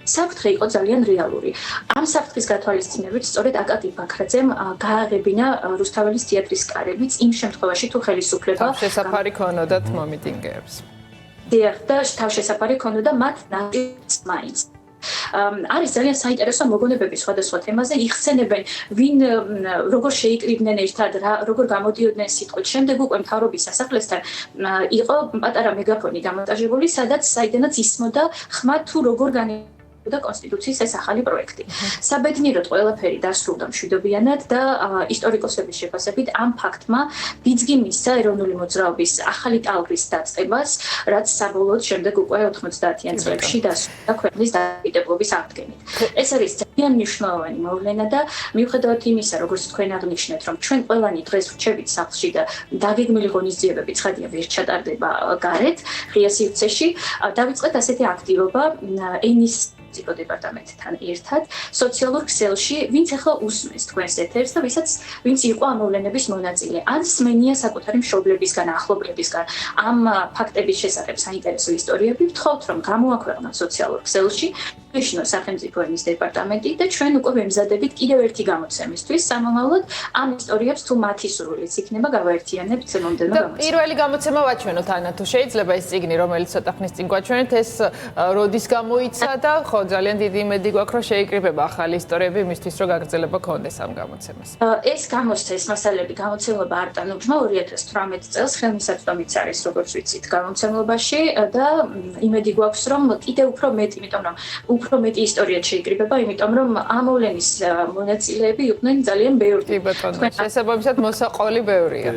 S9: საფრთხე იყო ძალიან რეალური. ამ საფრთხის გათვალისწინებით სწორედ აკაკი ბაქრაძემ გააღებინა რუსთაველის თეატრის კარებიც იმ შემთხვევაში, თუ ხელისუფლება
S1: შესაფარი ქონოდათ მომიტინგეებს.
S9: და თავშესაფარი ქონოდა მათ ნაჭრიც მაინც. არის ძალიან საინტერესო მოგონებები სხვადასხვა თემაზე, იხსენებენ ვინ როგორ შეიკრიბნენ ერთად, როგორ გამოდიოდნენ სიტყვით. შემდეგ უკვე მთავრობის სასახლესთან იყო პატარა მეგაფონი დამონტაჟებული, საიდანაც ისმოდა ხმა თუ როგორ და კონსტიტუციის ეს ახალი პროექტი. საბედნიეროდ ყველაფერი დასრულდა მშვიდობიანად და ისტორიკოსების შეფასებით ამ ფაქტმა ბიძგი მისცა ეროვნული მოძრაობის ახალი ტალღის დაწყებას, რაც საბოლოოდ შემდეგ უკვე 90-იან წლებში დასრულდა ქვეყნის დამოუკიდებლობის აღდგენით. ეს არის ძალიან მნიშვნელოვანი მოვლენა და მიუხედავად იმისა, როგორც თქვენ აღნიშნეთ, რომ ჩვენ ყველანი დღეს ვრჩებით სახლში და დაგეგმილი ღონისძიებები ცხადია ვერ ჩატარდება გარეთ, ღია სივრცეში, დავიწყეთ ასეთი აქტივობა ენის დეპარტამენტთან ერთად სოციალურ ქსელში, ვინც ახლა უსმენს თქვენს ეთერს და ვინც იყო ამ მოვლენების მონაწილე. ან სმენია საკუთარი მშობლებისგან, ახლობლებისგან ამ ფაქტების შესახებ საინტერესო ისტორიები, ვთხოვთ, რომ გამოაქვეყნოთ სოციალურ ქსელში, ვიშნო სახელმწიფო ენის დეპარტამენტი და ჩვენ უკვე ვემზადებით კიდევ ერთი გამოცემისთვის, სამომავლოდ ამ ისტორიებს თუ მათი სრულიც იქნება გავაერთიანებთ მომდევნო გამოცემაში.
S1: პირველი გამოცემა ვაჩვენოთ, ანა, თუ შეიძლება ეს წიგნი, რომელიც ცოტა ხნის წინ გვაჩვენეთ, ეს როდის გამოიცა და ხო ძალიან დიდი იმედი გვაქვს, რომ შეიკრიბება ახალი ისტორიები იმისთვის, რომ გაგრძელება კონდეს ამ გამოცემას.
S9: ეს გამოსცა, ეს მასალები გამოცემულობა არტანუჯმა 2018 წელს ხელმისაწვდომიც არის, როგორც ვიცით, გამოცემულობაში და იმედი გვაქვს, რომ კიდევ უფრო მეტი, იმიტომ რომ უფრო მეტი ისტორია შეიკრიბება, იმიტომ რომ ამ მოვლენის მონაწილეები იყვნენ ძალიან ბევრი.
S1: კი ბატონო, შესაბამისად მოსაყოლი ბევრია.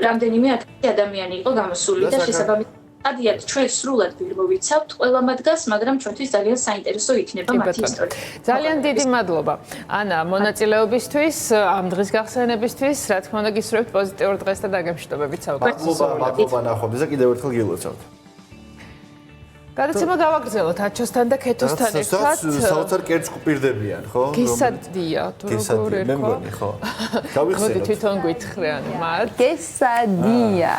S9: რამდენიმე ადამიანი იყო გამოსული და შესაბამისად ადიათ ჩვენ სრულად ვიმოვიცავთ ყველა მათგანს, მაგრამ ჩვენთვის ძალიან საინტერესო იქნება მათი ისტორია.
S1: ძალიან დიდი მადლობა. ანა, მონაწილეობისთვის, ამ დღის გახსენებისთვის, რა თქმა უნდა, გისურვებთ პოზიტიურ დღეს და დაგემშვიდობებით საუბრად.
S2: მადლობა ნახვამდის და კიდევ ერთხელ გილოცავთ.
S1: გადაცემა გავაგრძელოთ აჩოსთან და ქეთოსთან ერთად.
S2: საოცარ კერძ გვპირდებიან, ხო?
S1: გესადია, თუ როგორ
S2: მე
S1: ერქვა.
S2: მგონი, ხო.
S1: მოდი
S2: გავიხსენოთ.
S1: თვითონ გითხრიან მათ.
S4: გესადია.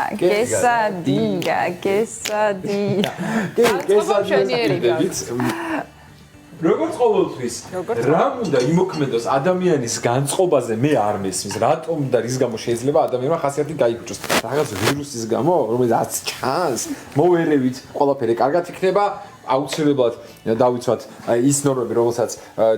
S3: როგორც ყოველთვის, რა უნდა იმოქმედოს ადამიანის განწყობაზე მე არ მესმის, რატომ და რის გამო შეიძლება ადამიანმა ხასიათი გაიქუჩოს. რაღაც ვირუსის გამო, რომელიც ჩანს, მოვერევით, ყველაფერი კარგად იქნება. აუცილებლად დავიცვათ ის ნორმები, რომელსაც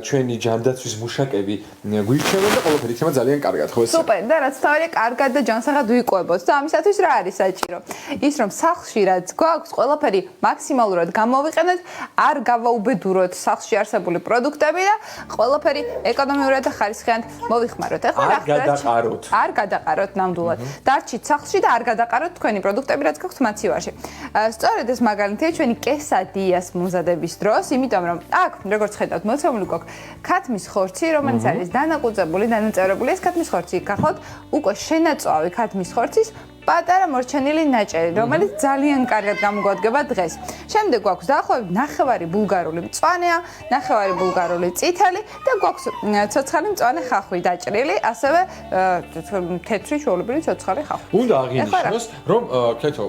S3: ჩვენი ჯანდაცვის მუშაკები გვირჩევენ და ყველაფერი იქნება ძალიან კარგად, ხო ეს?
S4: სუპერ, და რაც თავია კარგად და ჯანსაღად ვიყვებოთ. და ამისათვის რა არის საჭირო? ის რომ სახლში რაც გვაქვს, ყველაფერი მაქსიმალურად გამოვიყენოთ, არ გავაუბედუროთ სახლში არსებული პროდუქტები და ყველაფერი ეკონომიურად და ხარისხიანად მოვიხმაროთ. ეხლა რა
S3: გადაყაროთ.
S4: არ გადაყაროთ ნამდვილად. დარჩით სახლში და არ გადაყაროთ თქვენი პროდუქტები, რაც გაქვთ მაცივარში. სწორედ ეს მაგალითია ჩვენი კესადია მომზადების დროს, იმიტომ რომ აქ როგორც ხედავთ, მოცემული გვაქვს ქათმის ხორცი, რომელიც არის დანაყუწებული, დანაწევრებული. ეს ქათმის ხორცი გახლავთ უკვე შენაწვავი ქათმის ხორცის პატარა მორჩენილი ნაჭერი, რომელიც ძალიან კარგად გამოგვადგება დღეს. შემდეგ გვაქვს დაახლოებით ნახევარი ბულგარული მწვანეა, ნახევარი ბულგარული წითელი და გვაქვს ცოცხალი მწვანე ხახვი დაჭრილი, ასევე თეთრი ჩვეულებრივი ცოცხალი ხახვი.
S3: უნდა აღინიშნოს, რომ ქეთო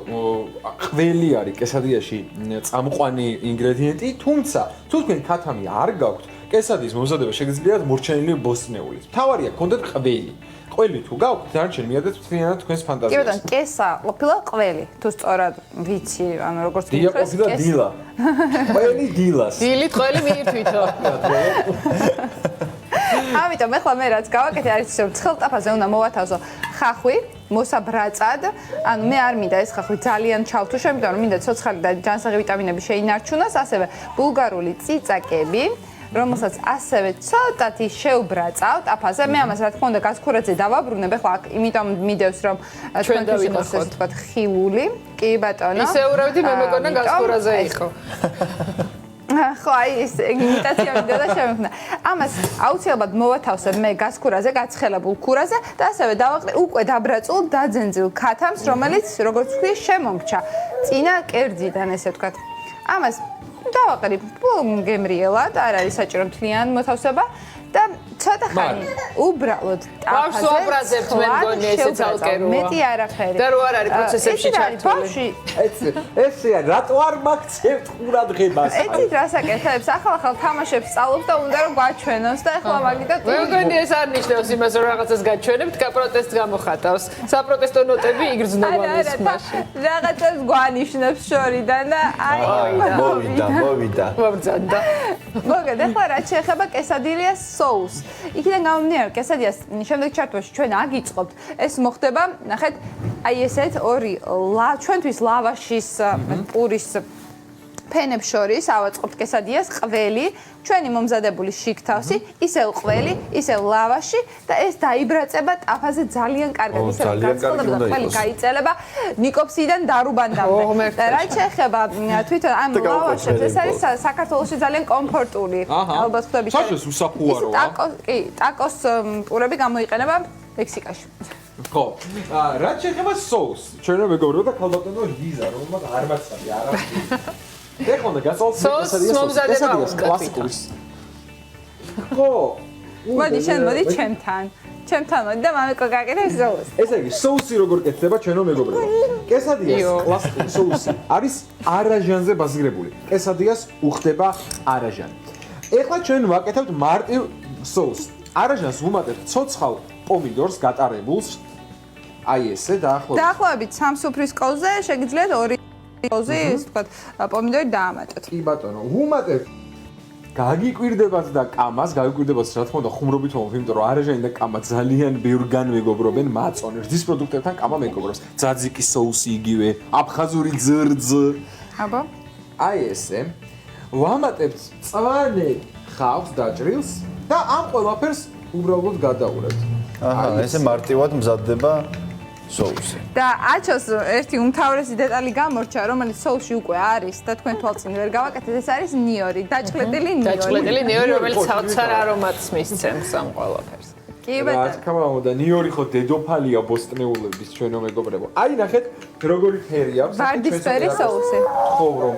S3: ყველი არის კესადიაში წამყვანი ინგრედიენტი, თუმცა თუ თქვენ ქათამი არ გაქვთ, კესადიის მომზადება შეგიძლიათ მორჩენილი ბოსტნეულით. თავარია გქონდეთ ყველი. ყველი თუ გაქვთ, დარჩენ მიადეთ მთლიანად თქვენს ფანტაზიას.
S4: კი ბატონო, კესა ყოფილა ყველი. თუ სწორად ვიცი, ანუ როგორც
S3: დია ყოფილა დილა. ყველი დილას.
S1: დილით ყველი მიირთვითო.
S4: ამიტომ ეხლა მე რაც გავაკეთე არის ისე რომ ცხელტაფაზე უნდა მოვათავსო ხახვი მოსაბრაწად, ანუ მე არ მინდა ეს ხახვი ძალიან ჩავთუშო, იმიტომ რომ მინდა ცოცხალი და ჯანსაღი ვიტამინები შეინარჩუნოს, ასევე ბულგარული წიწაკები, რომელსაც ასევე ცოტათი შევბრაწავ ტაფაზე. მე ამას რა თქმა უნდა გასქურაძე დავაბრუნებ, ეხლა აქ იმიტომ მიდევს რომ თქვენ დავიყოს ესე ვთქვათ ხილული. კი ბატონო.
S1: ისე ურავდი მე მეკონა გასქურაძე იყო.
S4: ხო, აი ეს იმიტაცია მინდა და შემექმნა. ამას აუცილებლად მოვათავსებ მე გასქურაზე, გაცხელებულ ქურაზე და ასევე დავაყრე უკვე დაბრაწულ დაძენძილ ქათამს, რომელიც როგორც ვთქვი, შემომრჩა წინა კერძიდან, ესე ვთქვათ. ამას დავაყრი გემრიელად, არ არის საჭირო მთლიანი მოთავსება და ცოტა ხანი უბრალოდ
S1: ბავშვს ვაბრაზებთ მე მგონი ესე ძალკეროა.
S4: მეტი არაფერი.
S1: და რო არ არის პროცესებში ჩართული.
S3: ესეა, რატო არ მაგცევთ ყურადღებას?
S4: ეცით რასაკეთებს, ახალ თამაშებს სწავლობს და უნდა რომ გვაჩვენოს და ეხლა მაგითაც
S1: მე მგონი ეს არ ნიშნავს იმას რომ რაღაცას გაჩვენებთ, პროტესტს გამოხატავს. საპროტესტო ნოტები იგრძნობა მისმაში.
S4: რაღაცას გვანიშნებს შორიდან და აი
S2: მოვიდა.
S1: მობრძანდა.
S4: მოგეთ, ეხლა რაც შეეხება კესადილიას соус. იქიდან გამომდინარე, კესადიას შემდეგ ჩართვაში ჩვენ აგიწყობთ. ეს მოხდება, ნახეთ, აი ესეთ ორი ჩვენთვის ლავაშის პურის ფენებს შორის ავაწყობთ კესადიას ყველი, ჩვენი მომზადებული შიგთავსი, ისევ ყველი, ისევ ლავაში და ეს დაიბრაწება ტაფაზე ძალიან კარგად, ისევ გაწყობდება და ყველი გაიწელება ნიკოფსიდან დარუბანდამდე. და რაც შეეხება თვითონ ამ ლავაშებს, ეს არის საქართველოში ძალიან კომფორტული. ალბათ ხვდებით.
S3: საჭოს უსაფუაროა.
S4: კი, ტაკოს პურები გამოიყენება მექსიკაში.
S3: ხო. რაც შეეხება соус, ჩვენ მეგობრებო და ქალბატონო ლიზა, რომელმაც არ მაცდია არაფერი. ეხლა უნდა გასაუბროთ კესადიას კლასიკურის. ხო.
S4: მოდი შენ მოდი ჩემთან. ჩემთან მოდი და მამიკო გაკეთებს соус.
S3: ესე იგი, соуსი როგორ კეთდება ჩვენო მეგობრებო? კესადიას კლასიკური соуსი არის არაჟანზე ბაზირებული. კესადიას უხდება არაჟანი. ეხლა ჩვენ ვაკეთებთ მარტივ соуს. არაჟანს ვუმატებთ ცოცხალ პომიდორს გატარებულს. აი ესე
S4: დაახლოებით 3 სუფრის კოვზე შეგიძლიათ 2 კოვზე ის თქვათ პომიდორი დაამატოთ.
S3: კი ბატონო, ვუმატებთ გაგიკვირდებათ და კამას, გაგიკვირდებათ რა თქმა უნდა ხუმრობით ვამბობ, იმიტომ რომ არაჟანი და კამა ძალიან ბევრგან მეგობრობენ, მაწონი რძის პროდუქტებთან კამა მეგობრობს. ძაძიკი соуსი იგივე, აფხაზური ძრძ.
S4: აბა.
S3: აი ესე. ვამატებთ მწვანე ხავს დაჭრილს და ამ ყველაფერს უბრალოდ გადაურევთ.
S2: აჰა, ესე მარტივად მზადდება соуსი.
S4: და აჩოს ერთი უმთავრესი დეტალი გამორჩა, რომელიც соуსში უკვე არის და თქვენ თვალწინ ვერ გავაკეთეთ, ეს არის ნიორი, დაჭყლეტილი ნიორი.
S1: დაჭყლეტილი ნიორი, რომელიც საოცარ არომატს მისცემს ამ ყველაფერს.
S4: კი ბატონო.
S3: რა თქმა უნდა, ნიორი ხო დედოფალია ბოსტნეულების ჩვენო მეგობრებო. აი ნახეთ, როგორი ფერი აქვს.
S4: ვარდისფერი соуსი.
S3: ხო, რომ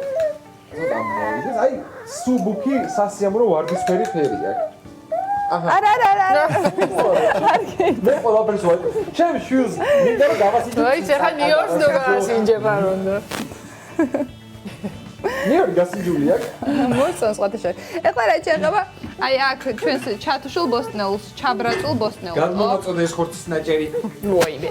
S3: ცოტა მოვიდეს. აი, სუბუქი სასიამოვნო ვარდისფერი ფერი აქვს.
S4: არა.
S3: მე ყველაფერს ვარ. ჩემ შუზ, მინდა რომ გავასინჯო.
S1: აი, ეხლა ნიუ-იორკს ნუ გავასინჯება რონდა.
S3: ნიუ-იორკი გასინჯული აქვს.
S4: მოიწონს სხვათა. ეხლა რა შეიძლება? აი აქ ჩვენს ჩათუშულ ბოსტნეულს, ჩაბრაწულ ბოსტნეულს.
S3: გადმოვაწოდე ეს ხორცის ნაჭერი.
S1: მოიმე.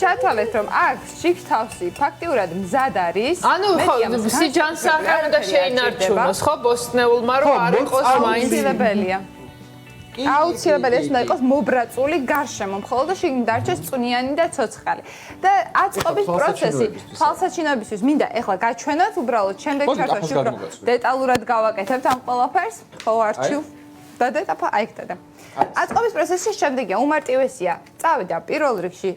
S4: ჩათვალეთ რომ აქ შიგთავსი ფაქტიურად მზად არის.
S1: ანუ ხო, სიჯანსაღე უნდა შეინარჩუნოს, ხო, ბოსტნეულმა რომ არ იყოს მაინც
S4: აუცილებელია. აუცილებელია ეს უნდა იყოს მობრაწული გარშემო, მხოლოდ და შიგნით დარჩეს წვნიანი და ცოცხალი. და აწყობის პროცესი თვალსაჩინოებისთვის მინდა ეხლა გაჩვენოთ უბრალოდ შემდეგ ჩართვაში უფრო დეტალურად გავაკეთებთ ამ ყველაფერს. ხო, არჩივ და დეტაფა აიქთდა. აწყობის პროცესი შემდეგია, უმარტივესია. წავიდა პირველ რიგში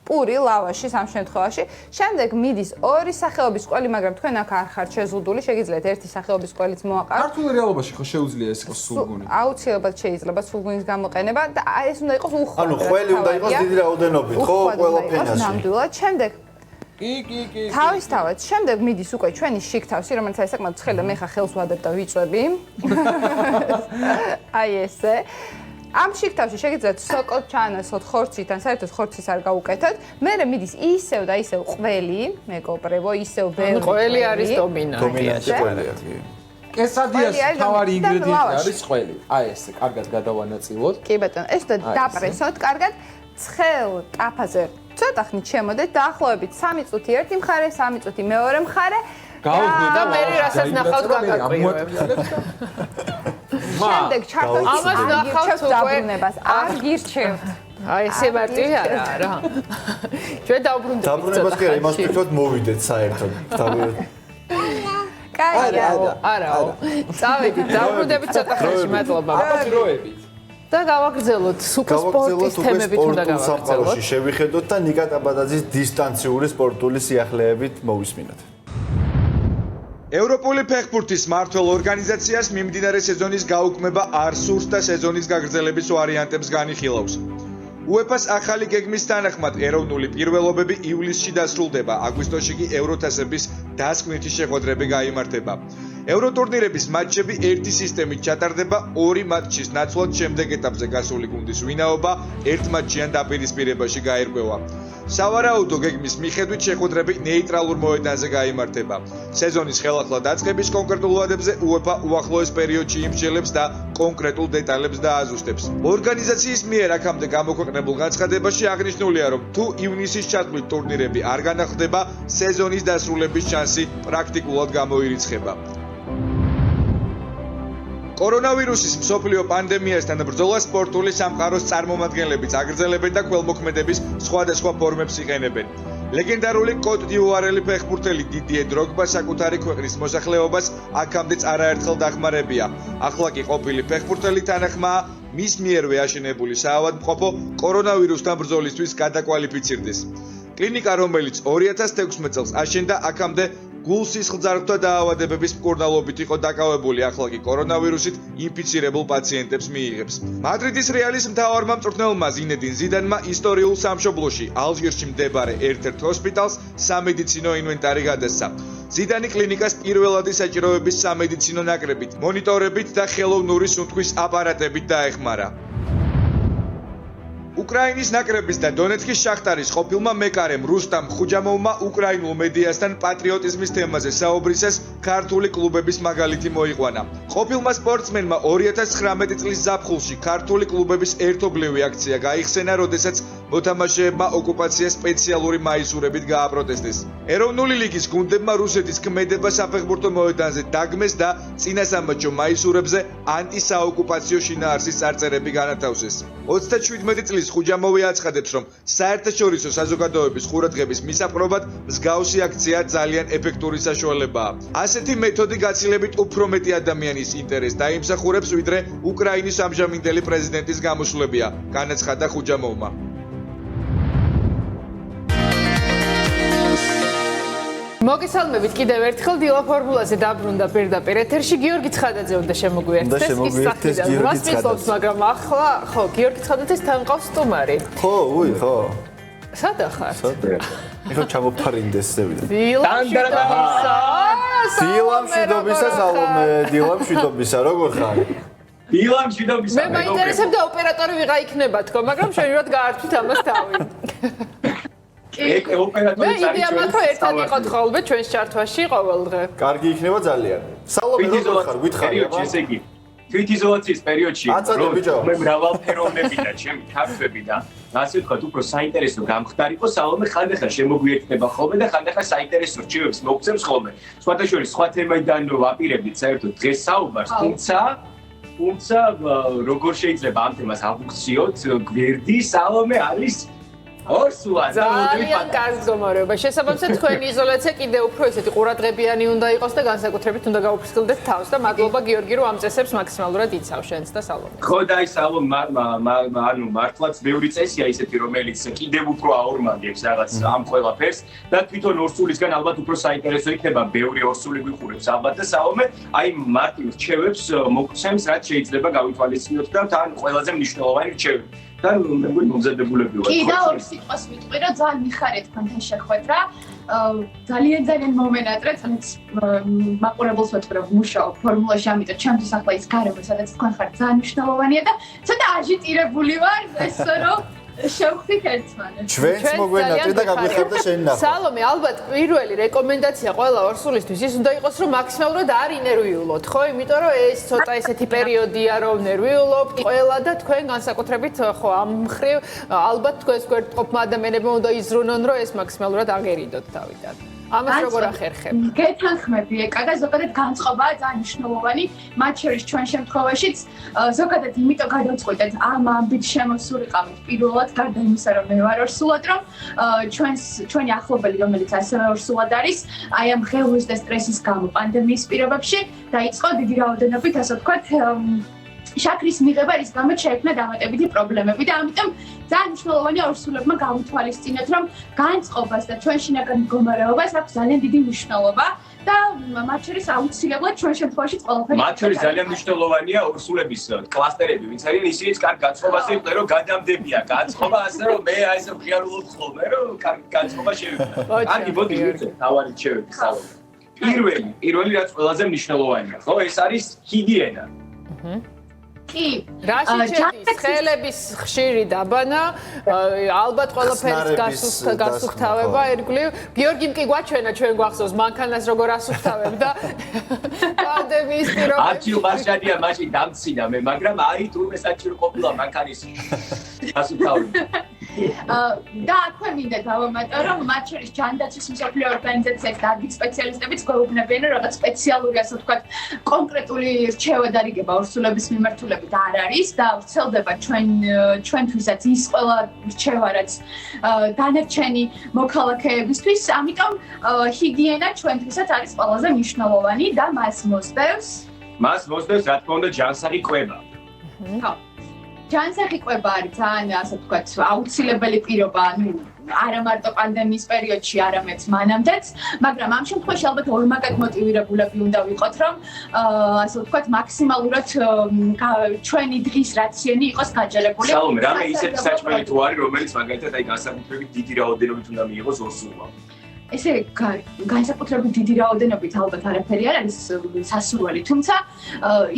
S4: პური ლავაში სამ შემთხვევაში, შემდეგ მიდის ორი სახეობის ყველი, მაგრამ თქვენ აქ არ ხართ შეზღუდული, შეგიძლიათ ერთი სახეობის ყველიც მოაყაროთ.
S3: ქართულ რეალობაში ხო შეუძლია ეს იყოს სულგუნი?
S4: აუცილებლად შეიძლება სულგუნის გამოყენება და ეს უნდა იყოს უხვად.
S2: ანუ ყველი უნდა იყოს დიდი რაოდენობით, ხო, ყველა ფენაში.
S4: ნამდვილად, შემდეგ
S3: კი.
S4: თავისთავად, შემდეგ მიდის უკვე ჩვენი შიგთავსი, რომელიც არის საკმაოდ ცხელი და მე ხა ხელს ვადებ და ვიწვევი. აი ესე. ამ შიგთავში შეგიძლიათ სოკოს ჩაანაცვლოთ ხორცით, ან საერთოდ ხორცის არ გაუკეთოთ. მერე მიდის ისევ და ისევ ყველი, მეგობრებო, ისევ ბევრი.
S1: ყველი არის დომინანტი.
S3: კესადიას თავარი ინგრედიენტი არის ყველი. აი ესე, კარგად გადავანაწილოთ.
S4: კი ბატონო, ეს და დაპრესოთ კარგად ცხელ ტაფაზე. ცოტა ხნით შემოდეთ, დაახლოებით 3 წუთი ერთი მხარე, 3 წუთი მეორე მხარე.
S1: და მე რასაც ნახავთ გაგაკვირვებ.
S4: შემდეგ ჩართოთ
S1: ამას ნახავთ
S4: დაბრუნებას. არ გირჩევთ.
S1: აი ესე მარტივი არა. ჩვენ დაუბრუნდებით.
S2: დაბრუნებას კი არა, იმას ვფიქრობთ მოვიდეთ საერთოდ.
S1: არაო. წავედით, დაუბრუნდებით ცოტა ხანში, მადლობა.
S3: დროებით.
S1: და გავაგრძელოთ, უკვე სპორტის თემებით უნდა გავაგრძელოთ.
S2: შევიხედოთ და ნიკა ტაბადაძის დისტანციური სპორტული სიახლეებით მოვისმინოთ.
S10: ევროპული ფეხბურთის მმართველ ორგანიზაციას მიმდინარე სეზონის გაუქმება არ სურს და სეზონის გაგრძელების ვარიანტებს განიხილავს. UEFA-ს ახალი გეგმის თანახმად ეროვნული პირველობები ივლისში დასრულდება, აგვისტოში კი ევროთასების დასკვნითი შეხვედრები გაიმართება. ევროტურნირების მატჩები ერთი სისტემით ჩატარდება, ორი მატჩის ნაცვლად შემდეგ ეტაპზე გასული გუნდის ვინაობა ერთ მატჩიან დაპირისპირებაში გაერკვევა. სავარაუდო გეგმის მიხედვით შეხვედრები ნეიტრალურ მოედანზე გაიმართება. სეზონის ხელახლა დაწყების კონკრეტულ ვადებზე UEFA უახლოეს პერიოდში იმსჯელებს და კონკრეტულ დეტალებს დააზუსტებს. ორგანიზაციის მიერ აქამდე გამოქვეყნებულ განცხადებაში აღნიშნულია, რომ თუ ივნისის ჩათვლით ტურნირები არ განახლდება, სეზონის დასრულების შანსი პრაქტიკულად გამოირიცხება. კორონავირუსის მსოფლიო პანდემიასთან ბრძოლა სპორტული სამყაროს წარმომადგენლებიც აგრძელებენ და ქველმოქმედების სხვადასხვა ფორმებს იყენებენ. ლეგენდარული კოტ-დიუარელი ფეხბურთელი დიდიე დროგბა საკუთარი ქვეყნის მოსახლეობას აქამდეც არაერთხელ დახმარებია. ახლა კი ყოფილი ფეხბურთელი თანახმაა მის მიერვე აშენებული საავადმყოფო კორონავირუსთან ბრძოლისთვის გადაკვალიფიცირდეს. კლინიკა, რომელიც 2016 წელს აშენდა, აქამდე გულსისხლძარღვთა დაავადებების მკურნალობით იყო დაკავებული, ახლა კი კორონავირუსით ინფიცირებულ პაციენტებს მიიღებს. მადრიდის რეალის მთავარმა მწვრთნელმა ზინედინ ზიდანმა ისტორიულ სამშობლოში, ალჟირში მდებარე ერთ-ერთ ჰოსპიტალს სამედიცინო ინვენტარი გადასცა. ზიდანი კლინიკას პირველადი საჭიროების სამედიცინო ნაკრებით, მონიტორებით და ხელოვნური სუნთქვის აპარატებით დაეხმარა. უკრაინის ნაკრების და დონეცკის შახტარის ყოფილმა მეკარემ რუსტამ ხუჯამოვმა უკრაინულ მედიასთან პატრიოტიზმის თემაზე საუბრისას ქართული კლუბების მაგალითი მოიყვანა. ყოფილმა სპორტსმენმა 2019 წლის ზაფხულში ქართული კლუბების ერთობლივი აქცია გაიხსენა, როდესაც მოთამაშეებმა ოკუპაციას სპეციალური მაისურებით გააპროტესტეს. ეროვნული ლიგის გუნდებმა რუსეთის ქმედება საფეხბურთო მოედანზე დაგმეს და წინა სამატჩო მაისურებზე ანტისაოკუპაციო შინაარსის წარწერები განათავსეს. 37 წლის ხუჯამოვი აცხადებს, რომ საერთაშორისო საზოგადოების ყურადღების მისაპყრობად მსგავსი აქცია ძალიან ეფექტური საშუალებაა. ასეთი მეთოდი გაცილებით უფრო მეტი ადამიანის ინტერესს დაიმსახურებს, ვიდრე უკრაინის ამჟამინდელი პრეზიდენტის გამოსვლებია, განაცხადა ხუჯამოვმა.
S1: მოგესალმებით კიდევ ერთხელ დილა ფორმულაზე დაბრუნდა პირდაპირ ეთერში გიორგი ცხადაძე უნდა შემოგვიერთდეს ის საქმიდან. მასწავლებს, მაგრამ ახლა ხო გიორგი ცხადაძეს თან ყავს სტუმარი.
S2: ხო, უი, ხო.
S1: სადა ხარ?
S2: ეხლა ჩამოფარინდეს ზევიდან.
S1: დილა
S2: მშვიდობისა, სალომე, დილა მშვიდობისა, როგორ ხარ?
S5: დილა მშვიდობისა.
S1: მე მაინტერესებდა ოპერატორი ვიღა იქნება თქო, მაგრამ შევიდეთ გაართვით ამას თავი.
S5: ოპერატორი
S1: მე იდეა მაქვს ერთად იყოთ ხოლმე ჩვენს ჩართვაში ყოველ დღე.
S2: კარგი იქნება ძალიან. სალომე, როგორ ხარ? გითხარი აბა.
S5: ესე იგი თვითიზოლაციის პერიოდში მე მრავალფეროვნები და ჩემი თაგვები და ასე ვთქვათ, უფრო საინტერესო გამხდარიყო სალომე ხანდახან შემოგვიერთდება ხოლმე და ხანდახან საინტერესო რჩევებს მოგცემს ხოლმე. სხვათა შორის სხვა თემებიდან ვაპირებდით საერთოდ დღეს საუბარს, თუმცა როგორ შეიძლება ამ თემას ავუქციოთ, გვერდი სალომე არის ორსულად
S1: ძალიან კარგი მდგომარეობა. შესაბამისად თქვენი იზოლაცია კიდევ უფრო ესეთი ყურადღებიანი უნდა იყოს და განსაკუთრებით უნდა გაუფრთხილდეთ თავს და მადლობა გიორგი რომ ამ წესებს მაქსიმალურად იცავ შენც და სალომე.
S5: ხო და აი სალომე ანუ მართლაც ბევრი წესია ისეთი რომელიც კიდევ უფრო აორმაგებს რაღაც ამ ყველაფერს და თვითონ ორსულისგან ალბათ უფრო საინტერესო იქნება ბევრი ორსული გვიყურებს ალბათ და სალომე აი მარტივ რჩევებს მოგცემს რაც შეიძლება გავითვალისწინოთ და თან ყველაზე მნიშვნელოვანი რჩევები. და მე მომზადებულები ვარ.
S11: კი და ორ სიტყვას ვიტყვი რომ ძალიან მიხარია თქვენთან შეხვედრა. ძალიან მომენატრე, ძალიან მაყურებელს ვეთქვი რომ მუშაობ ფორმულაში, ამიტომ ჩემთვის ახლა ის გარემო, სადაც თქვენ ხართ ძალიან მნიშვნელოვანია და ცოტა აჟიტირებული ვარ, ესე რომ შევხვდით ერთმანეთს.
S2: ჩვენც მოგვენატრე და გაგვიხარდა შენ ნახო.
S1: სალომე, ალბათ პირველი რეკომენდაცია ყველა ორსულისთვის ის უნდა იყოს რომ მაქსიმალურად არ ინერვიულოთ, ხო? იმიტომ რომ ეს ცოტა ესეთი პერიოდია რომ ნერვიულობთ ყველა და თქვენ განსაკუთრებით ხო ამ მხრივ ალბათ თქვენს გვერდყოფმა ადამიანებმა უნდა იზრუნონ რომ ეს მაქსიმალურად აღერიდოთ თავიდან. ამას როგორ ახერხებ?
S11: გეთანხმები ეკა და ზოგადად განწყობაა ძალიან მნიშვნელოვანი, მათ შორის ჩვენ შემთხვევაშიც ზოგადად იმიტომ გადავწყვიტეთ ამ ამბით შემოსულიყავით პირველად გარდა იმისა რომ მე ვარ ორსულად რომ ჩვენი ახლობელი რომელიც ასევე ორსულად არის აი ამ ღელვის და სტრესის გამო პანდემიის პირობებში დაიწყო დიდი რაოდენობით ასე ვთქვათ შაქრის მიღება რის გამოც შეექმნა დამატებითი პრობლემები და ამიტომ ძალიან მნიშვნელოვანია ორსულებმა გავითვალისწინოთ რომ განწყობას და ჩვენ შინაგან მდგომარეობას აქვს ძალიან დიდი მნიშვნელობა და მათ შორის აუცილებლად ჩვენ შემთხვევაში ყველაფერი
S5: მათ შორის ძალიან მნიშვნელოვანია ორსულების კლასტერები ვინც არიან ისინიც კარგ განწყობაზე იყვნენ რომ გადამდებია განწყობა ასე რომ მე აი ესე ღიარულობ ხოლმე რომ განწყობა შევიყვანო კარგი მოდი ვიწევ თავარი რჩევები სალომე პირველი რაც ყველაზე მნიშვნელოვანია ხო ეს არის ჰიგიენა
S11: კი
S1: რაში შედის ხელების ხშირი დაბანა ალბათ ყველაფერს გასუფთავება ირგვლივ გიორგიმ კი გვაჩვენა ჩვენ გვახსოვს მანქანას როგორ ასუფთავებდა პანდემიის პირობებში
S5: არჩილ მარშადია მაშინ დამცინა მე მაგრამ აი თურმე საჭირო ყოფილა მანქანის ასუფთავება
S11: და აქვე მინდა დავამატო რომ მათ შორის ჯანდაცვის მსოფლიო ორგანიზაციას დარგის სპეციალისტებიც გვეუბნებიან რომ რაღაც სპეციალური ასე ვთქვათ კონკრეტული რჩევა დარიგება ორსულების მიმართულებით არ არის და ვრცელდება ჩვენთვისაც ის ყველა რჩევა რაც დანარჩენი მოქალაქეებისთვის ამიტომ ჰიგიენა ჩვენთვისაც არის ყველაზე მნიშვნელოვანი და მას მოსდევს
S5: რა თქმა უნდა ჯანსაღი კვება
S11: ხო ჯანსაღი კვება არის ძალიან ასე ვთქვათ აუცილებელი პირობა ანუ არა მარტო პანდემიის პერიოდში, არამედ მანამდეც, მაგრამ ამ შემთხვევაში ალბათ ორმაგად მოტივირებულები უნდა ვიყოთ, რომ ასე ვთქვათ, მაქსიმალურად ჩვენი დღის რაციონი იყოს გაჯერებული.
S5: სალომე, რამე ისეთი საჭმელი თუ არის, რომელიც მაგალითად აი განსაკუთრებით დიდი რაოდენობით უნდა მიიღოს ორსულმა.
S11: ესე განსაკუთრებით დიდი რაოდენობით ალბათ არაფერი არ არის სასურველი, თუმცა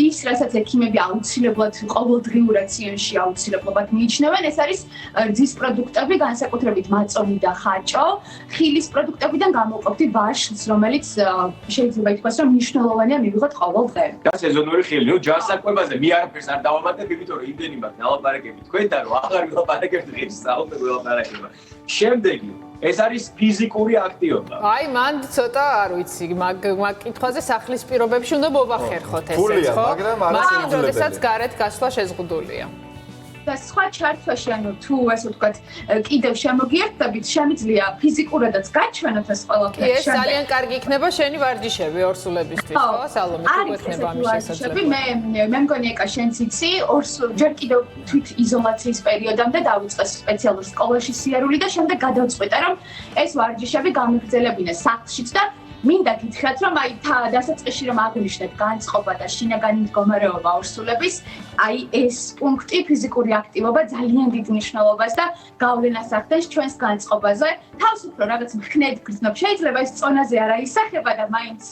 S11: ის, რასაც ექიმები აუცილებლად ყოველდღიურ რაციონში აუცილებლად მიიჩნევენ, ეს არის რძის პროდუქტები, განსაკუთრებით მაწონი და ხაჭო, ხილის პროდუქტებიდან გამოვყოფდით ბარშლს, რომელიც შეიძლება ითქვას, რომ მნიშვნელოვანია მივიღოთ ყოველ დღე.
S5: და სეზონური ხილი, ნუ ჯანსაკვებაზე მე არაფერს არ დავამატებ, იმიტომ რომ იმდენი მაქვს ნალაპარაკები თქვენ და რომ აღარ ვილაპარაკებთ დღეს, საუბარ ვილაპარაკება. შემდეგი ეს არის ფიზიკური აქტივობა.
S1: აი, მან ცოტა არ ვიცი, მაგ კითხვაზე სახლის პირობებში უნდა მოვახერხოთ ესეც, ხო? მაგრამ როდესაც გარეთ გასვლა შეზღუდულია.
S11: და სხვა ჩართვაში, ანუ თუ ასე ვთქვათ, კიდევ შემოგიერთდებით, შემიძლია ფიზიკურადაც გაჩვენოთ ეს ყველაფერი.
S1: ეს ძალიან კარგი იქნება შენი ვარჯიშები ორსულებისთვის, ხო? სალომე, თუ გვექნება ამის შესაძლებლობა.
S11: მე მგონი ეკა შენც იცი, ჯერ კიდევ თვით იზოლაციის პერიოდამდე დავიწყეს სპეციალურ სკოლაში სიარული და შემდეგ გადავწყვიტე, რომ ეს ვარჯიშები გამიგრძელებინე სახლშიც და მინდა გითხრათ, რომ აი დასაწყისში რომ აღვნიშნეთ განწყობა და შინაგანი მდგომარეობა ორსულების, აი ეს პუნქტი ფიზიკური აქტივობა ძალიან დიდ მნიშვნელობას და გავლენას ახდენს ჩვენს განწყობაზე. თავს უფრო რაღაც მხნედ გრძნობ, შეიძლება ეს წონაზე არ აისახება და მაინც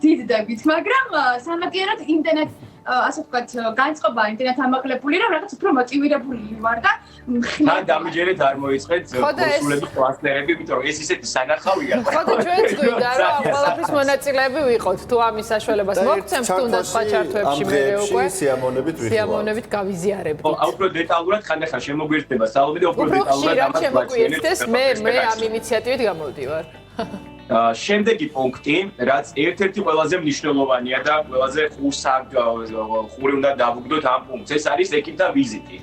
S11: დიდდებით, მაგრამ სამაგიეროდ იმდენად ასე ვთქვათ, განწყობა იმდენად ამაღლებული, რომ რაღაც უფრო მოტივირებული ვარ და
S5: ხან დამიჯერეთ არ მოიწყეთ ორსულების კლასტერები, იმიტომ რომ ეს ისეთი სანახავია.
S1: ხოდა ჩვენც გვინდა რომ ამ ყველაფრის მონაწილეები ვიყოთ, თუ ამის საშუალებას მოგცემთ თუნდაც სხვა ჩართვებში მერე უკვე სიამოვნებით გავიზიარებთ.
S5: უფრო დეტალურად ხანდახან შემოგვიერთდება საუბარი და უფრო დეტალურად ამას
S1: შემოგვიერთდეს, მე ამ ინიციატივით გამოვდივარ.
S5: შემდეგი პუნქტი, რაც ერთ-ერთი ყველაზე მნიშვნელოვანია და ყველაზე ხური უნდა დავუგდოთ ამ პუნქტს, ეს არის ექიმთა ვიზიტი.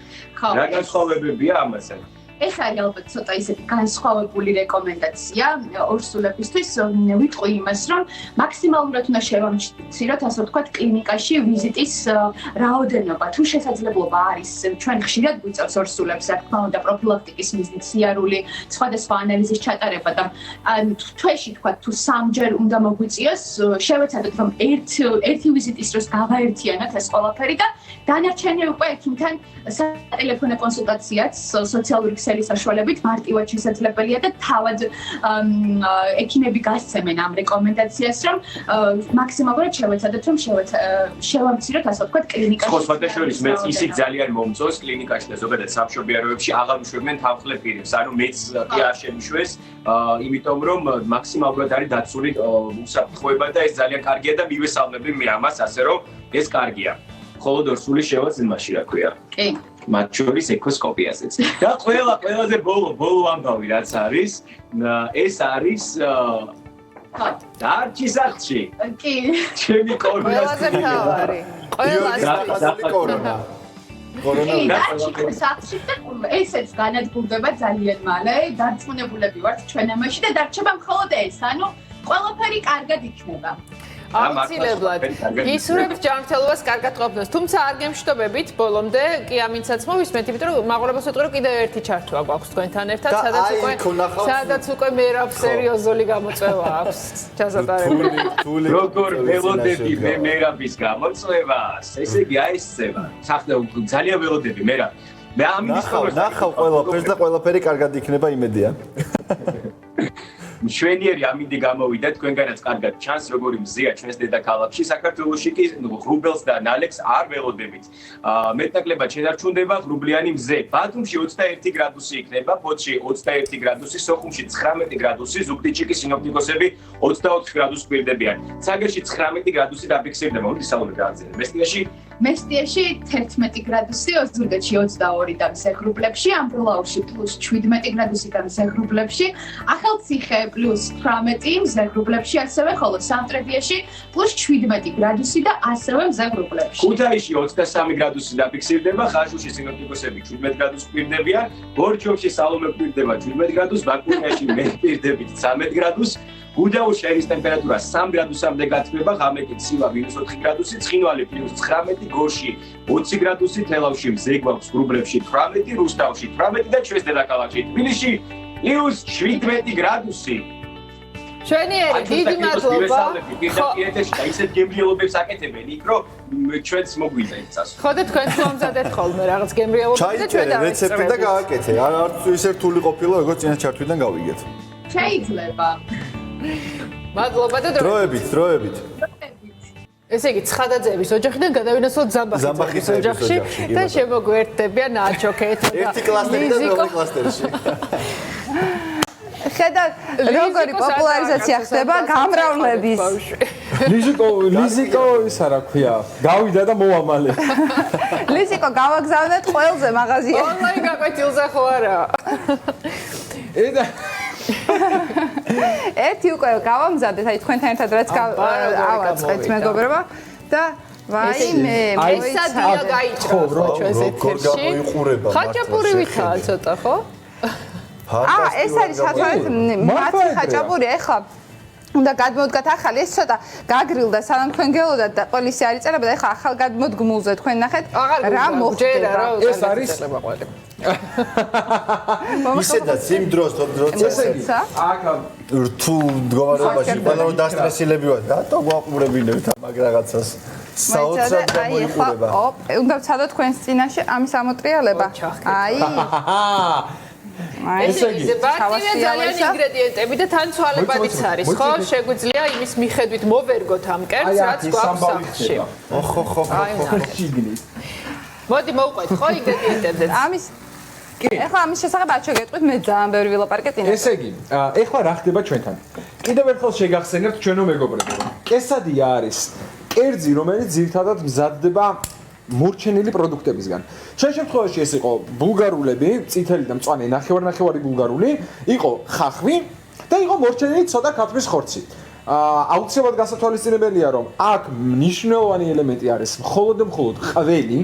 S5: რა განსხვავებებია ამაზე?
S11: ეს არის ალბათ ცოტა ისეთი განსხვავებული რეკომენდაცია ორსულებისთვის. ვიტყვი იმას, რომ მაქსიმალურად უნდა შევამციროთ, ასე ვთქვათ, კლინიკაში ვიზიტის რაოდენობა. თუ შესაძლებლობა არის, ჩვენ ხშირად გვიწევს ორსულებს, რა თქმა უნდა, პროფილაქტიკის მიზნით სიარული, სხვადასხვა ანალიზის ჩატარება და თვეში თქვათ, თუ 3ჯერ უნდა მოგვიწიოს, შევეცადოთ, რომ ერთი ვიზიტის დროს გავაერთიანოთ ეს ყველაფერი და დანარჩენი უკვე ექიმთან სატელეფონო კონსულტაციაც სოციალური ქსელის საშუალებით მარტივად შესაძლებელია და თავად ექიმები გასცემენ ამ რეკომენდაციას, რომ მაქსიმალურად შევეცადოთ, რომ შევამციროთ, ასე ვთქვათ, კლინიკაში.
S5: ხო, სხვადასხვა მეც ისიც ძალიან მომწონს კლინიკაში და ზოგადად სამშობიაროებში აღარ უშვებენ თანხლებ პირებს. ანუ მეც კი არ შემიშვეს, იმიტომ რომ მაქსიმალურად არის დაცული უსაფრთხოება და ეს ძალიან კარგია და მივესალმები მე ამას, ასე რომ ეს კარგია. ხოლო ორსული შევაძინმაში რა ქვია.
S11: კი.
S5: მათ შორის ეკოსკოპიაზეც. და ყველაზე ბოლო ამბავი რაც არის, ეს არის დარჩის არჩი.
S11: კი.
S5: ჩემი კორონას.
S1: ყველაზე მთავარი.
S2: ყველაზე კორონა.
S11: ესეც განადგურდება ძალიან მალე, დარწმუნებულები ვართ ჩვენ ამაში და დარჩება მხოლოდ ეს, ანუ ყველაფერი კარგად იქნება.
S1: აუცილებლად ისურვებთ ჯანმრთელობას კარგად ყოფნას, თუმცა არ გემშვიდობებით ბოლომდე კი ამინცაც მოვისმენთ, იმიტომ რომ მაღლობას ვეტყვი, რომ კიდევ ერთი ჩართვა გვაქვს თქვენთან ერთად, სადაც უკვე მერაბ სერიოზული გამოწვევა აქვს ჩასატარებული.
S5: როგორ ველოდები მე მერაბის გამოწვევას, ესე იგი აისწევა. ძალიან ველოდები მერაბ. მე ამინდის
S2: ნახავ ყველაფერს და ყველაფერი კარგად იქნება, იმედია.
S5: მშვენიერი ამინდი გამოვიდა თქვენგანაც კარგად ჩანს როგორი მზეა ჩვენს დედაქალაქში საქართველოში კი ღრუბელს და ნალექს არ ველოდებით მეტნაკლებად შედარჩუნდება ღრუბლიანი მზე ბათუმში 21 გრადუსი იქნება ფოთში 21 გრადუსი სოხუმში 19 გრადუსი ზუგდიდში სინოპტიკოსები 24 გრადუსს გვირდებიან ცაგერში 19 გრადუსი დაფიქსირდება მოდი სალომე გააძიე
S11: მესტიაში 11 გრადუსი ოზურგეთში 22 და მზე ღრუბლებში ამბროლაურში +17 გრადუსი და მზე ღრუბლებში ახალციხე +18 მზე ღრუბლებში ასევე ხოლო სამტრედიაში +17 გრადუსი და ასევე მზე ღრუბლებში
S5: ქუთაისში 23 გრადუსი დაფიქსირდება ხაშუში სინოპტიკოსები 17 გრადუსს გვირდებიან ბორჯომში სალომე გვირდება 17 გრადუსს ბაკურიაში მე გვირდებით 13 გრადუსს გუდაუთში აირის ტემპერატურა 3 გრადუსამდე გათბება, ღამე ცივა -4 გრადუსი, ცხინვალი +19, გორში 20 გრადუსი, თელავში მზე გვაქვს ღრუბლებში 18, რუსთავში 18 და ჩვენს დედაქალაქში თბილისში +17 გრადუსი.
S1: ჩვენიერი დიდი მადლობა.
S5: და ისეთ გემრიელობებს აკეთებენ იქ, რომ ჩვენც მოგვიძა იმ წასვლა.
S1: ხო და თქვენ მომზადეთ ხოლმე რაღაც გემრიელობებს და ჩვენ
S2: ჩაიწერე რეცეპტი და გააკეთე. არც ისე რთული ყოფილა, როგორც წინა ჩართვიდან გავიგეთ.
S11: შეიძლება.
S1: მადლობა და
S2: დროებით.
S1: ესე იგი, ცხადაძეების ოჯახიდან გადავინაცვლოთ ზამბახის ოჯახში და შემოგვერთდებიან ნაჩოქეთ და
S2: ერთი კლასტერი და მეორე კლასტერში.
S4: ხედავ როგორი პოპულარიზაცია ხდება გამრავლების.
S3: ლიზიკო ისა რა ქვია? გავიდა და მოვამალე.
S4: ლიზიკო გავაგზავნეთ ყველზე მაღაზია.
S1: ონლაინ გაკვეთილზე ხო არა?
S4: ერთი უკვე გავამზადეთ, აი თქვენთან ერთად რაც ავაწყეთ მეგობრებო და ვაიმე
S1: მოიცადია გაიჭრა ჩვენს ეთერში. ხაჭაპურივითაა ცოტა ხო?
S4: ეს არის საერთოდ მათი ხაჭაპური ახლა უნდა გადმოვდგათ ახალი ეს ცოტა გაგრილდა სანამ თქვენ გელოდათ და ყველისი არ იწერებოდა ახლა ახალ გადმოდგმულზე თქვენ ნახეთ რა მოხდება
S3: ეს არის
S2: ისედაც იმ დროს
S3: აქ
S2: რთულ მდგომარეობაში ყველა რომ დასტრესილებივად რატო გვაყურებინებთ მაგ რაღაცას საოცრად გამოიყურება
S4: უნდა ვცადოთ თქვენს წინაშე ამის ამოტრიალება აი
S1: ესე იგი ძალიან ინგრედიენტები და თან ცვალებადიც არის ხო შეგვიძლია იმის მიხედვით მოვერგოთ ამ კერძს რაც გვაქვს სახლში
S2: ოხო
S1: მოდი მოვყვეთ ხო ინგრედიენტებზე
S4: ამის ეხლა ამის შესახებ არ შეგეტყვით მე ძალიან ბევრი ვილაპარაკე წინასწარ
S3: ესე იგი ეხლა რა ხდება ჩვენთან კიდევ ერთხელ შეგახსენებთ ჩვენო მეგობრებო კესადია არის კერძი რომელიც ძირითადად მზადდება მორჩენილი პროდუქტებისგან. ჩვენ შემთხვევაში ეს იყო ბულგარულები, წითელი და მწვანე ნახევარ-ნახევარი ბულგარული, იყო ხახვი და იყო მორჩენილი ცოტა ქათმის ხორცი. აუცილებლად გასათვალისწინებელია, რომ აქ მნიშვნელოვანი ელემენტი არის მხოლოდ ყველი.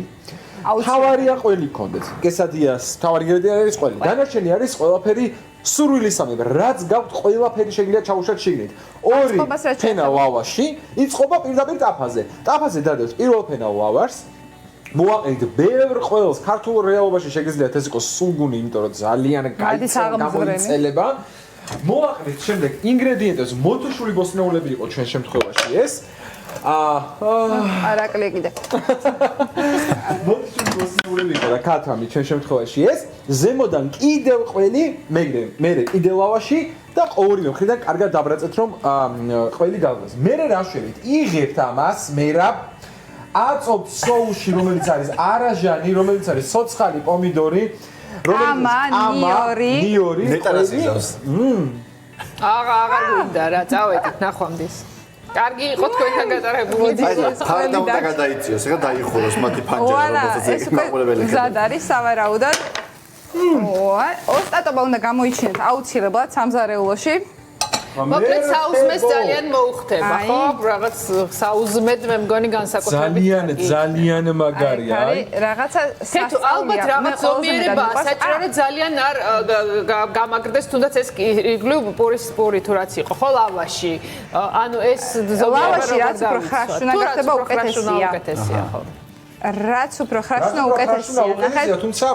S3: თავარია ყველი გქონდეთ. კესადიას თავარი ინგრედიენტი არის ყველი. დანარჩენი არის ყველაფერი სურვილისამებრ, რაც გაქვთ ყველაფერი შეგიძლიათ ჩაუშვათ შიგნით. ორი ფენა ლავაში იწყობა პირდაპირ ტაფაზე. ტაფაზე დადევთ პირველ ფენა ლავაშს. მოაყენთ ბევრ ყველს ქართულ რეალობაში შეგიძლიათ ეს იყოს სულგუნი, იმიტომ რომ ძალიან გამოიწელება. მოაყენთ შემდეგ ინგრედიენტებს მოთუშული ბოსტნეულები იყო ჩვენ შემთხვევაში ეს.
S4: არაკლი კიდე.
S3: მოთუშული ბოსტნეულები იყო და ქათამი ჩვენ შემთხვევაში ეს. ზემოდან კიდევ ყველი, მერე კიდევ ლავაში და ყოველივე მხრიდან კარგად დაბრაწეთ რომ ყველი გავგას. მერე რა შევით? იღებთ ამას მერაბ აწობთ სოუსში, რომელიც არის არაჟანი, რომელიც არის ცოცხალი პომიდორი,
S4: რომელიც
S3: ნიორი,
S2: ნეტარას იზავს.
S1: აღარ გვინდა რა, წავედით ნახვამდის. კარგი იყო თქვენთან გატარებული
S2: აი, ხარდა უნდა გადაიწიოს, ეხლა დაიხუროს მათი ფანჯარა, რომელსაც ეკმაყურებელი.
S4: ზად არის სავარაუდოდ. ოსტატობა უნდა გამოიჩინოთ აუცილებლად სამზარეულოში.
S1: მოკლედ საუზმეს ძალიან მოუხდება, ხო? რაღაც საუზმედ მე მგონი განსაკუთრებით
S3: ძალიან მაგარია.
S4: აი, რაღაცა
S1: ალბათ რაღაც ზომიერებაა საჭირო, რომ ძალიან არ გამაგრდეს, თუნდაც ეს იგლუ პური თუ რაც იყო, ხო, ლავაში. ანუ ეს ზომიერება
S4: ლავაში რაც უფრო ხრაში უნდა გახდება უკეთესია,
S1: ხო?
S4: რაც უფრო ხრაში უნდა უკეთესია.
S3: ნახეთ, თუმცა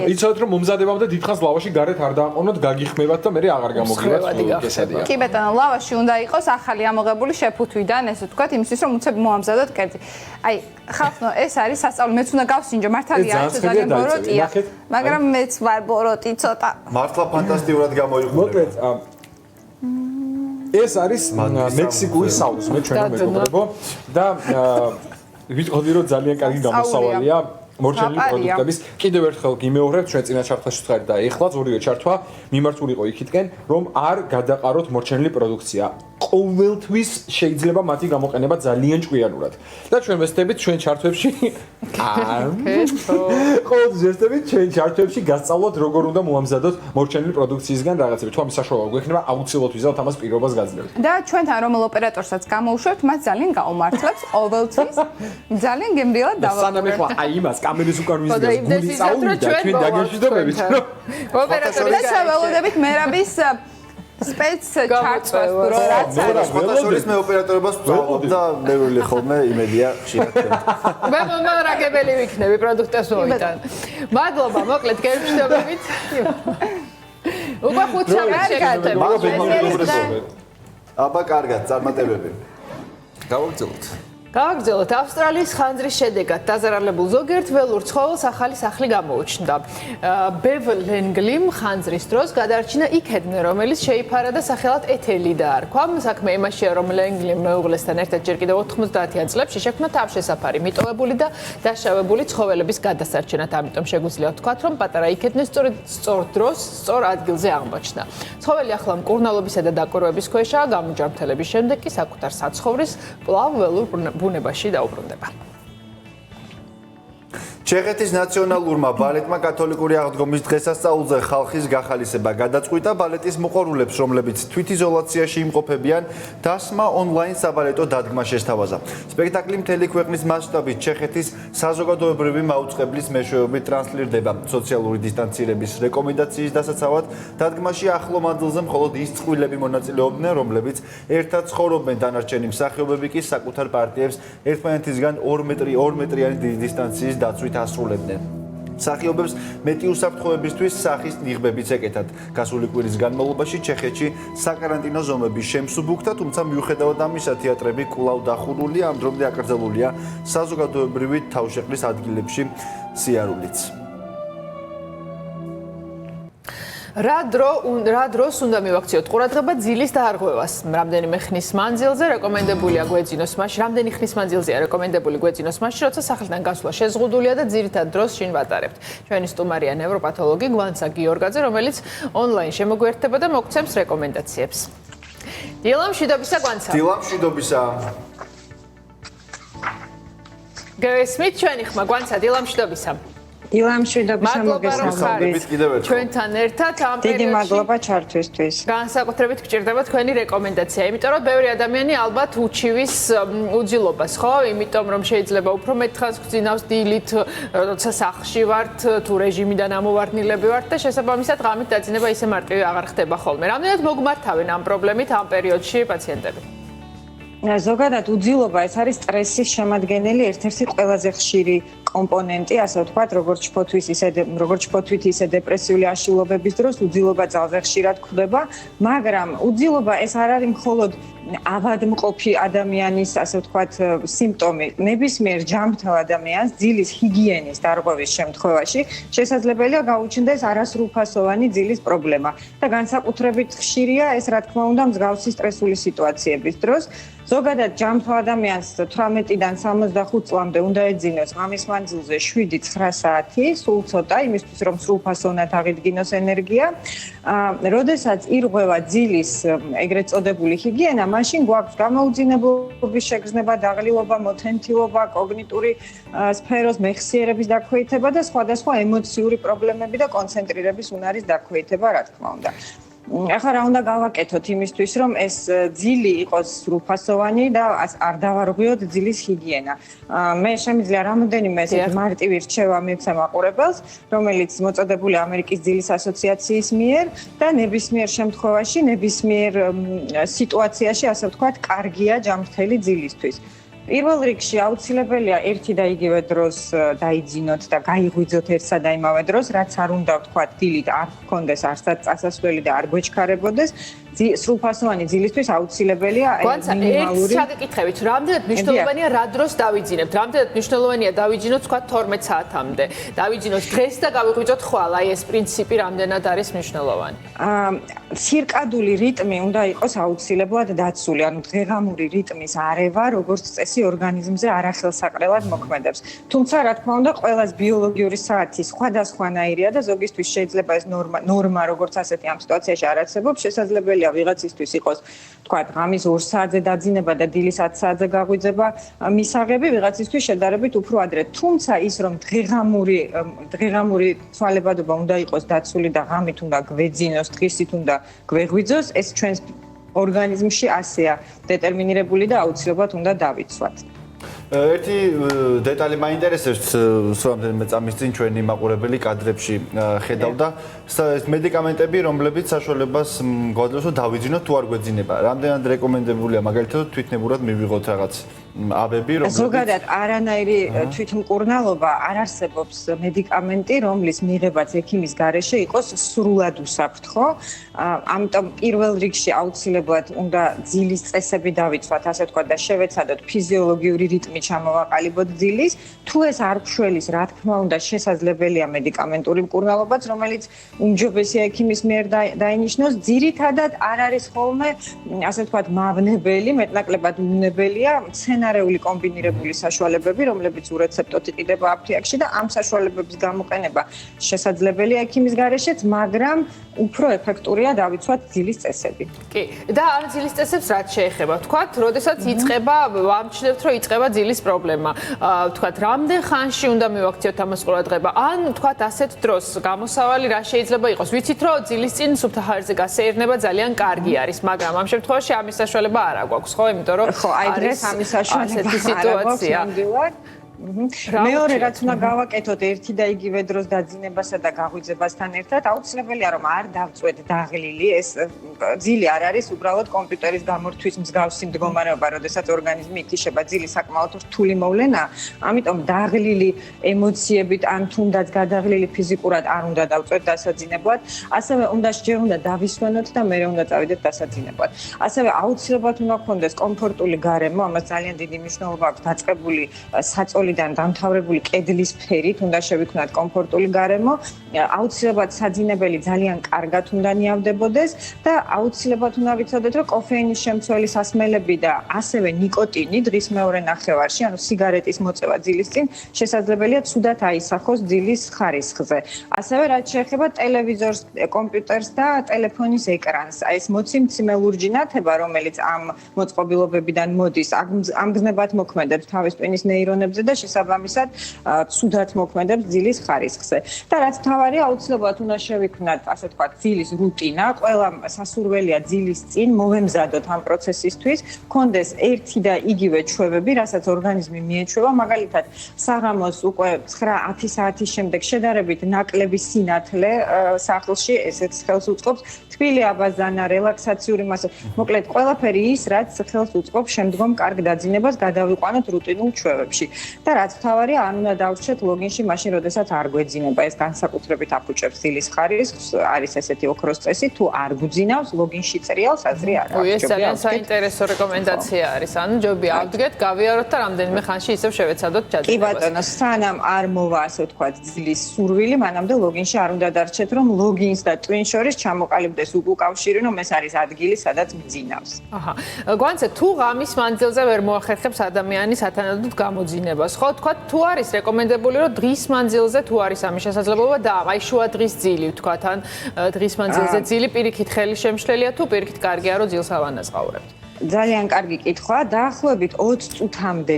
S3: იცოდეთ რომ მომზადებამდე დიდხანს ლავაში გარეთ არ დააყოვნოთ, გაგიხმევათ და მე აღარ გამოგივათ კესადია.
S4: კი ბატონო, ლავაში უნდა იყოს ახალი ამოღებული შეფუთვიდან, ესე ვთქვათ, იმისთვის რომ უცებ მოამზადოთ კერძი. აი, ხალხო, ეს არის სასწავლო, მეც უნდა გავსინჯო, მართალია არის ძალიან ბოროტია, მაგრამ მეც ვარ ბოროტი ცოტა.
S2: მართლა ფანტასტიკურად გამოიყურება.
S3: მოკლედ, ეს არის მექსიკური საუზმე ჩვენო მეგობრებო და ვიტყოდი რომ ძალიან კარგი გამოსავალია მორჩენილი პროდუქტების. კიდევ ერთხელ გიმეორებთ ჩვენ წინა ჩართვაში ვთქვით და ეხლაც ორივე ჩართვა მიმართული იყო იქითკენ, რომ არ გადაყაროთ მორჩენილი პროდუქცია. ყოველთვის შეიძლება მათი გამოყენება ძალიან ჭკვიანურად. და ჩვენ ვესწრებით ჩვენ ჩართვებში ყოველთვის ვესწრებით ჩვენ ჩართვებში გასწავლოთ როგორ უნდა მოამზადოთ მორჩენილი პროდუქციისგან რაღაცები. თუ ამის საშუალება გვექნება, აუცილებლად ვიზავთ ამას პირობას გაძლევთ.
S4: და ჩვენთან რომელ ოპერატორსაც გამოუშვებთ, მას ძალიან გაუმართლებს ყოველთვის. ძალიან გემრიელად დავაყურებთ.
S3: სანამ ეხლა აი იმას კამერის უკან ვიზგავს გული წაუვიდა ჩვენ დაგეშვიდობებით.
S4: ოპერატორი და შეველოდებით მერაბის სპეც ჩარტვას რო რაც არის.
S2: ფოტოშოპის მე ოპერატორებას ვწავლობ და მეურვილი ხოლმე იმედია ხშირად ჩვენ.
S1: მე მომარაგებელი ვიქნები პროდუქტებს მოიტან. მადლობა, მოკლედ გემშვიდობებით. უკვე 5 საათი შეგხვდება.
S2: აბა კარგად, წარმატებები.
S3: გავაგრძელოთ.
S1: გავაგრძელოთ ავსტრალიის ხანძრის შედეგად დაზარალებულ ზოგიერთ ველურ ცხოველს ახალი სახლი გამოუჩნდა. ბევ ლენგლიმ ხანძრის დროს გადარჩინა იქედნე, რომელიც შეიფარა და სახელად ეთელი დაარქვა. საქმე იმაშია, რომ ლენგლიმ მეუღლესთან ერთად ჯერ კიდევ 90-იან წლებში შექმნა თავშესაფარი მიტოვებული და დაშავებული ცხოველების გადასარჩენად. ამიტომ შეგვიძლია ვთქვათ, რომ პატარა იქედნე სწორ დროს, სწორ ადგილზე აღმოჩნდა. ცხოველი ახლა მკურნალობისა და დაკვირვების ქვეშაა, გამოჯანმრთელების შემდეგ კი საკუთარ საცხოვრის კვლავ ველურ ბუნებაში დაუბრუნდება.
S2: ჩეხეთის ნაციონალურმა ბალეტმა კათოლიკური აღდგომის დღესასწაულზე ხალხის გახალისება გადაწყვიტა. ბალეტის მოყვარულებს, რომლებიც თვითიზოლაციაში იმყოფებიან, დასმა ონლაინ საბალეტო დადგმა შესთავაზა. სპექტაკლი მთელი ქვეყნის მასშტაბით ჩეხეთის საზოგადოებრივი მაუწყებლის მეშვეობით ტრანსლირდება. სოციალური დისტანცირების რეკომენდაციის დასაცავად დადგმაში ახლო მანძილზე მხოლოდ ის წყვილები მონაწილეობდნენ, რომლებიც ერთად ცხოვრობენ. დანარჩენი მსახიობები კი საკუთარ პარტიებს ერთმანეთისგან 2 მეტრიანი დიდი დისტანციის დაცვით ასრულებდნენ. მსახიობებს მეტი უსაფრთხოებისთვის სახის ნიღბებიც ეკეთათ. გასული კვირის განმავლობაში ჩეხეთში საკარანტინო ზომების შემსუბუქდა, თუმცა მიუხედავად ამისა თეატრები კვლავ დახურულია, ამ დრომდე აკრძალულია საზოგადოებრივი თავშეყრის ადგილებში სიარულიც.
S1: რა დროს უნდა მივაქციოთ ყურადღება ძილის დაარღვევას? რამდენიმე ხნის მანძილზე რეკომენდებულია გვეძინოს მაშინ, რამდენი ხნის მანძილზეა რეკომენდებული გვეძინოს მაშინ, როცა სახელიდან გასვლა შეზღუდულია და ძირითად დროს შინ ვატარებთ. ჩვენი სტუმარია ნევროპათოლოგი გვანცა გიორგაძე, რომელიც ონლაინ შემოგვიერთდება და მოგცემს რეკომენდაციებს. დილა მშვიდობისა გვანცა.
S2: დილა მშვიდობისა.
S1: გესმით ჩვენი ხმა გვანცა დილა მშვიდობისა.
S12: დილა მშვიდობისა მოგესალმებით.
S1: ჩვენთან ერთად ამ პერიოდში
S12: დიდი მადლობა ჩართვისთვის.
S1: განსაკუთრებით გჭირდება თქვენი რეკომენდაცია, იმიტომ რომ ბევრი ადამიანი ალბათ უჩივის უძილობას, ხო? იმიტომ რომ შეიძლება უფრო მეტ ხანს გძინავს დილით, როცა სახლში ვართ, თუ რეჟიმიდან ამოვარდნილები ვართ და შესაბამისად ღამით დაძინება ისე მარტივი აღარ ხდება ხოლმე. რამდენად მოგმართავენ ამ პრობლემით ამ პერიოდში პაციენტები?
S12: ზოგადად უძილობა ეს არის სტრესის შემადგენელი ერთ-ერთი ყველაზე ხშირი კომპონენტი, ასე ვთქვათ, როგორც ჩფოთვით, ისე დეპრესიული აშლილობების დროს უძილობა ძალზე ხშირად გვხვდება, მაგრამ უძილობა ეს არ არის მხოლოდ ავადმყოფი ადამიანის, ასე ვთქვათ, სიმპტომი. ნებისმიერ ჯანმრთელ ადამიანს ძილის ჰიგიენის დარღვევის შემთხვევაში შესაძლებელია გაუჩნდეს არასრულფასოვანი ძილის პრობლემა და განსაკუთრებით ხშირია ეს, რა თქმა უნდა, მსგავსი სტრესული სიტუაციების დროს. ზოგადად ჯანმრთელ ადამიანს 18-დან 65 წლამდე უნდა ეძინოს ღამის მანძილზე 7-9 საათი, სულ ცოტა, იმისთვის რომ სრულფასოვნად აღიდგინოს ენერგია. როდესაც ირღვევა ძილის ეგრეთ წოდებული ჰიგიენა, მაშინ გვაქვს გამოუძინებლობის შეგრძნება, დაღლილობა, მოთენთილობა, კოგნიტური სფეროს მეხსიერების დაქვეითება და სხვადასხვა ემოციური პრობლემები და კონცენტრირების უნარის დაქვეითება, რა თქმა უნდა. ახლა რა უნდა გავაკეთოთ იმისთვის, რომ ეს ძილი იყოს სრულფასოვანი და არ დავარღვიოთ ძილის ჰიგიენა. მე შემიძლია რამოდენიმე ესეთ მარტივი რჩევა მივცე მაყურებელს, რომელიც მოწოდებულია ამერიკის ძილის ასოციაციის მიერ და ნებისმიერ შემთხვევაში, ნებისმიერ სიტუაციაში, ასე ვთქვათ, კარგია ჯანმრთელი ძილისთვის. პირველ რიგში აუცილებელია ერთი და იგივე დროს დაიძინოთ და გაიღვიძოთ ერთსა და იმავე დროს, რაც არ უნდა ვთქვათ, დილით არ გქონდეს არსად წასასვლელი და არ გვეჩქარებოდეს. სრულფასოვანი ძილისთვის აუცილებელია მინიმალური.
S1: ერთ შეგეკითხებით, რამდენად მნიშვნელოვანია რა დროს დავიძინებთ? რამდენად მნიშვნელოვანია დავიძინოთ თქვა 12 საათამდე? დავიძინოთ დღეს და გავიღვიძოთ ხვალ, აი ეს პრინციპი რამდენად არის მნიშვნელოვანი?
S12: ცირკადული რიტმი უნდა იყოს აუცილებლად დაცული, ანუ დღეღამური რიტმის არევა, როგორც წესი ორგანიზმზე არახელსაყრელად მოქმედებს. თუმცა, რა თქმა უნდა, ყველას ბიოლოგიური საათი სხვადასხვანაირია და ზოგისთვის შეიძლება ეს ნორმა, როგორც ასეთი ამ სიტუაციაში არ არსებობს, შესაძლებელია ვიღაცისთვის იყოს, თქვათ, ღამის 2 საათზე დაძინება და დილის 10 საათზე გაღვიძება მისაღები, ვიღაცისთვის შედარებით უფრო ადრე. თუმცა ის, რომ დღეღამური ცვალებადობა უნდა იყოს დაცული და ღამით უნდა გვეძინოს, დღისით უნდა გვეღვიძოს, ეს ჩვენს ორგანიზმში ასეა დეტერმინირებული და აუცილებლად უნდა დავიცვათ.
S2: ერთი დეტალი მაინტერესებს, რამდენიმე წამის წინ ჩვენი მაყურებელი კადრებში ხედავდა მედიკამენტები, რომლებიც საშუალებას გვაძლევს, რომ დავიძინოთ თუ არ გვეძინება. რამდენად რეკომენდებულია მაგალითად თვითნებურად მივიღოთ რაღაც აბები, რომლებიც
S12: ზოგადად არანაირი თვითმკურნალობა არ არსებობს მედიკამენტი, რომლის მიღებაც ექიმის გარეშე იყოს სრულად უსაფრთხო. ამიტომ პირველ რიგში აუცილებლად უნდა ძილის წესები დავიცვათ, ასე ვთქვათ, და შევეცადოთ ფიზიოლოგიური რიტმი ჩამოვაყალიბოთ ძილის. თუ ეს არ გშველის, რა თქმა უნდა, შესაძლებელია მედიკამენტური მკურნალობაც, რომელიც უმჯობესია ექიმის მიერ დაინიშნოს. ძირითადად არ არის ხოლმე, ასე ვთქვათ, მავნებელი, მეტნაკლებად უვნებელია მცენარეული კომბინირებული საშუალებები, რომლებიც ურეცეპტოდ იყიდება აფთიაქში და ამ საშუალებების გამოყენება შესაძლებელია ექიმის გარეშეც, მაგრამ უფრო ეფექტურია დავიცვათ ძილის წესები.
S1: კი, და ამ ძილის წესებს რაც შეეხება, ვთქვათ, როდესაც იწყება, ვამჩნევთ, რომ იწყება ძილის პრობლემა. ვთქვათ, რამდენ ხანში უნდა მივაქციოთ ამას ყურადღება? ან ვთქვათ, ასეთ დროს გამოსავალი რა შეიძლება იყოს? ვიცით, რომ ძილის წინ სუფთა ჰაერზე გასეირნება ძალიან კარგი არის, მაგრამ ამ შემთხვევაში ამის საშუალება არ აქვს, ხო? იმიტომ რომ
S12: ხო, აი დღეს ამის საშუალება არ აქვს ნამდვილად. მეორე რაც უნდა გავაკეთოთ ერთი და იგივე დროს დაძინებასა და გაღვიძებასთან ერთად აუცილებელია რომ არ დავწვეთ დაღლილი ეს ძილი არ არის უბრალოდ კომპიუტერის გამორთვის მსგავსი მდგომარეობა როდესაც ორგანიზმი ითიშება ძილი საკმაოდ რთული მოვლენა ამიტომ დაღლილი ემოციებით ან თუნდაც გადაღლილი ფიზიკურად არ უნდა დავწვეთ დასაძინებლად ასევე ჯერ უნდა დავისვენოთ და მერე უნდა წავიდეთ დასაძინებლად ასევე აუცილებლად უნდა გქონდეს კომფორტული გარემო ამას ძალიან დიდი მნიშვნელობა აქვს დაწყებული საწოლიდან დამთავრებული კედლის ფერით უნდა შევიქმნათ კომფორტული გარემო აუცილებლად საძინებელი ძალიან კარგად უნდა ნიავდებოდეს და აუცილებლად უნდა ვიცოდეთ რომ კოფეინის შემცველი სასმელები და ასევე ნიკოტინი დღის მეორე ნახევარში ანუ სიგარეტის მოწევა ძილის წინ შესაძლებელია ცუდად აისახოს ძილის ხარისხზე ასევე რაც შეეხება ტელევიზორს კომპიუტერს და ტელეფონის ეკრანს აი ეს მოციმციმე ლურჯი ნათება რომელიც ამ მოწყობილობებიდან მოდის ამგზნებად მოქმედებს თავის ტვინის ნეირონებზე და შესაბამისად ცუდად მოქმედებს ძილის ხარისხზე და რაც თავარია აუცილებლად უნდა შევიქმნათ ასე ვთქვათ ძილის რუტინა ყველა სასურველია ძილის წინ მოვემზადოთ ამ პროცესისთვის გქონდეს ერთი და იგივე ჩვევები რასაც ორგანიზმი მიეჩვევა მაგალითად საღამოს უკვე 9-10 საათის შემდეგ შედარებით ნაკლები სინათლე სახლში ესეც ხელს უწყობს თბილი აბაზანა რელაქსაციური მასა მოკლედ ყველაფერი ის რაც ხელს უწყობს შემდგომ კარგ დაძინებას გადავიყვანოთ რუტინულ ჩვევებში და რაც თავარია არ უნდა დავრჩეთ ლოგინში მაშინ როდესაც არ გვეძინება ეს განსაკუთრებით აფუჭებს ძილის ხარისხს არის ესეთი ოქროს წესი თუ არ გვძინავს ლოგინში წერიალს აზრი არ აქვს
S1: ეს ძალიან საინტერესო რეკომენდაცია არის ანუ ჯობია ავდგეთ გავიაროთ და რამდენიმე ხანში ისევ შევეცადოთ ჯადებას
S12: კი ბატონო სანამ არ მოვა ასე ვთქვათ ძილის სურვილი მანამდე ლოგინში არ უნდა დარჩეთ რომ ლოგინს და ტვინ შორის ჩამოყალიბდეს უკავშირი რომ ეს არის ადგილი სადაც მძინავს
S1: აჰა გვანცე თუ ღამის მანძილზე ვერ მოახერხებს ადამიანი სათანადოდ გამოძინებას ხო თქვა თუ არის რეკომენდებული რომ დღის მანძილზე თუ არის ამის შესაძლებლობა და აი შუა დღის ძილი ვთქვათ ან დღის მანძილზე ძილი პირიქით ხელი შემშლელია თუ პირიქით კარგია რომ ძილს ავანაზღაურებთ
S12: ძალიან კარგი კითხვაა დაახლოებით 20 წუთამდე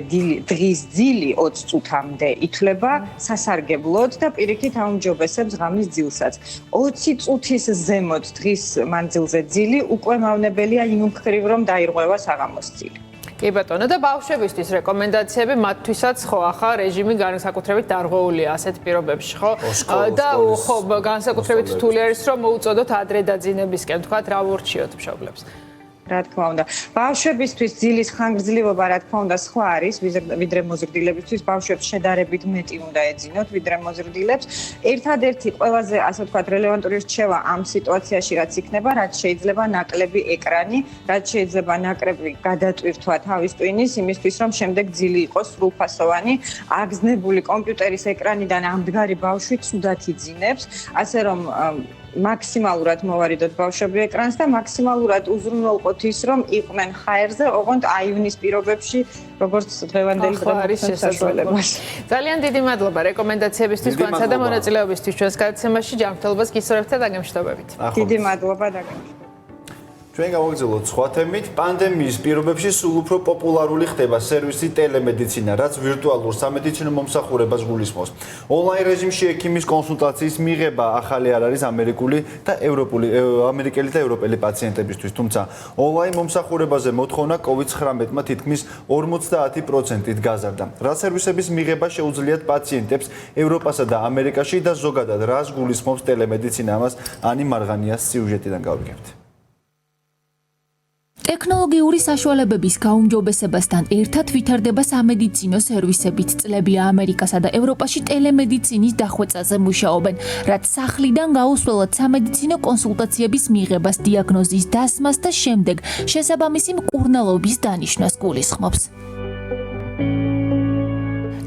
S12: დღის ძილი 20 წუთამდე ითვლება სასარგებლოდ და პირიქით აუმჯობესებს ღამის ძილსაც 20 წუთის ზემოთ დღის მანძილზე ძილი უკვე მავნებელია იმ მხრივ რომ დაირღვევა საღამოს ძილი
S1: კი ბატონო და ბავშვებისთვის რეკომენდაციები მათთვისაც ხო ახლა რეჟიმი განსაკუთრებით დარღვეულია ასეთ პირობებში ხო და ხო განსაკუთრებით რთული არის რომ მოუწოდოთ ადრე დაძინებისკენ თქვათ რა ვურჩიოთ მშობლებს
S12: რა თქმა უნდა ბავშვებისთვის ძილის ხანგრძლივობა რა თქმა უნდა სხვა არის ვიდრე მოზრდილებისთვის ბავშვებს შედარებით მეტი უნდა ეძინოთ ვიდრე მოზრდილებს ერთადერთი ყველაზე ასე ვთქვათ რელევანტური რჩევა ამ სიტუაციაში რაც იქნება რაც შეიძლება ნაკლები ეკრანი რაც შეიძლება ნაკლები გადატვირთვა თავის ტვინის იმისთვის რომ შემდეგ ძილი იყოს სრულფასოვანი აგზნებული კომპიუტერის ეკრანიდან ამდგარი ბავშვი ცუდად იძინებს ასე რომ მაქსიმალურად მოვარიდოთ ბავშვები ეკრანს და მაქსიმალურად უზრუნველყოთ ის რომ იყვნენ ჰაერზე ოღონდ აივნის პირობებში როგორც დღევანდელი
S1: არის შესაძლებლობა ძალიან დიდი მადლობა რეკომენდაციებისთვის გვანცა და მონაწილეობისთვის ჩვენს გადაცემაში ჯანმრთელობას გისურვებთ და დაგემშვიდობებით
S12: დიდი მადლობა დაგემშვიდობებით
S2: ჩვენ გავაგრძელოთ სხვა თემით. პანდემიის პირობებში სულ უფრო პოპულარული ხდება სერვისი ტელემედიცინა, რაც ვირტუალურ სამედიცინო მომსახურებას გულისხმობს. ონლაინ რეჟიმში ექიმის კონსულტაციის მიღება ახალი არ არის ამერიკელი და ევროპელი პაციენტებისთვის, თუმცა ონლაინ მომსახურებაზე მოთხოვნა COVID-19-მა თითქმის 50%-ით გაზარდა. რა სერვისების მიღება შეუძლიათ პაციენტებს ევროპასა და ამერიკაში და ზოგადად რას გულისხმობს ტელემედიცინა, ამას ანი მარღანიას სიუჟეტიდან გავიგებთ.
S13: ტექნოლოგიური საშუალებების გაუმჯობესებასთან ერთად ვითარდება სამედიცინო სერვისებიც. წლებია ამერიკასა და ევროპაში ტელემედიცინის დახვეწაზე მუშაობენ, რაც სახლიდან გაუსვლელად სამედიცინო კონსულტაციების მიღებას, დიაგნოზის დასმას და შემდეგ შესაბამისი მკურნალობის დანიშვნას გულისხმობს.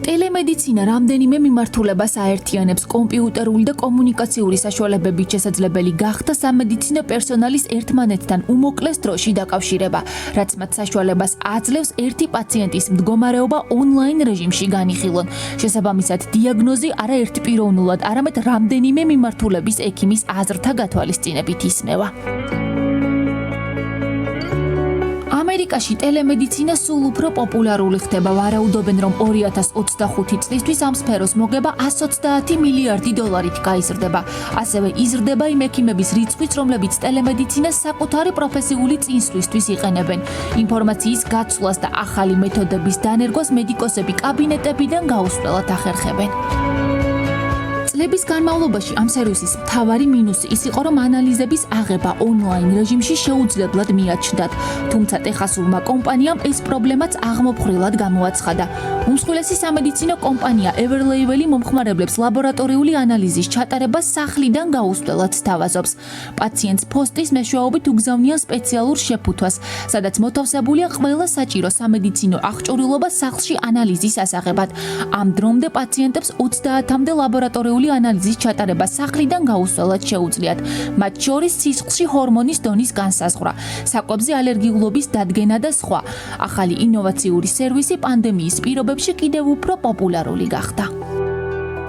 S13: ტელემედიცინა რამდენიმე მიმართულებას აერთიანებს კომპიუტერული და კომუნიკაციური საშუალებებით შესაძლებელი გახდა სამედიცინო პერსონალის ერთმანეთთან უმოკლეს დროში დაკავშირება, რაც მათ საშუალებას აძლევს ერთი პაციენტის მდგომარეობა ონლაინ რეჟიმში განიხილონ. შესაბამისად, დიაგნოზი არა ერთპიროვნულად, არამედ რამდენიმე მიმართულების ექიმის აზრთა გათვალისწინებით ისმევა. ამერიკაში ტელემედიცინა სულ უფრო პოპულარული ხდება. ვარაუდობენ, რომ 2025 წლისთვის ამ სფეროს მოგება 130 მილიარდი დოლარით გაიზრდება. ასევე იზრდება იმ ექიმების რიცხვიც, რომლებიც ტელემედიცინას საკუთარი პროფესიული წინსვლისთვის იყენებენ. ინფორმაციის გაცვლას და ახალი მეთოდების დანერგვას მედიკოსები კაბინეტებიდან გაუსვლელად ახერხებენ. წლების განმავლობაში ამ სერვისის მთავარი მინუსი ის იყო, რომ ანალიზების აღება ონლაინ რეჟიმში შეუძლებლად მიაჩნდათ. თუმცა ტეხასურმა კომპანიამ ეს პრობლემაც აღმოფხვრილად გამოაცხადა. უმსხვილესი სამედიცინო კომპანია Everlabel მომხმარებლებს ლაბორატორიული ანალიზის ჩატარებას სახლიდან გაუსვლელად სთავაზობს. პაციენტს ფოსტის მეშვეობით უგზავნიან სპეციალურ შეფუთვას, სადაც მოთავსებულია ყველა საჭირო სამედიცინო აღჭურვილობა სახლში ანალიზის ასაღებად. ამ დრომდე პაციენტებს 30-მდე ლაბორატორიული ანალიზის ჩატარება სახლიდან გაუსვლელად შეუძლიათ. მათ შორის სისხლში ჰორმონის დონის განსაზღვრა, საკვებზე ალერგიულობის დადგენა და სხვა. ახალი ინოვაციური სერვისი პანდემიის პირობებში კიდევ უფრო პოპულარული გახდა.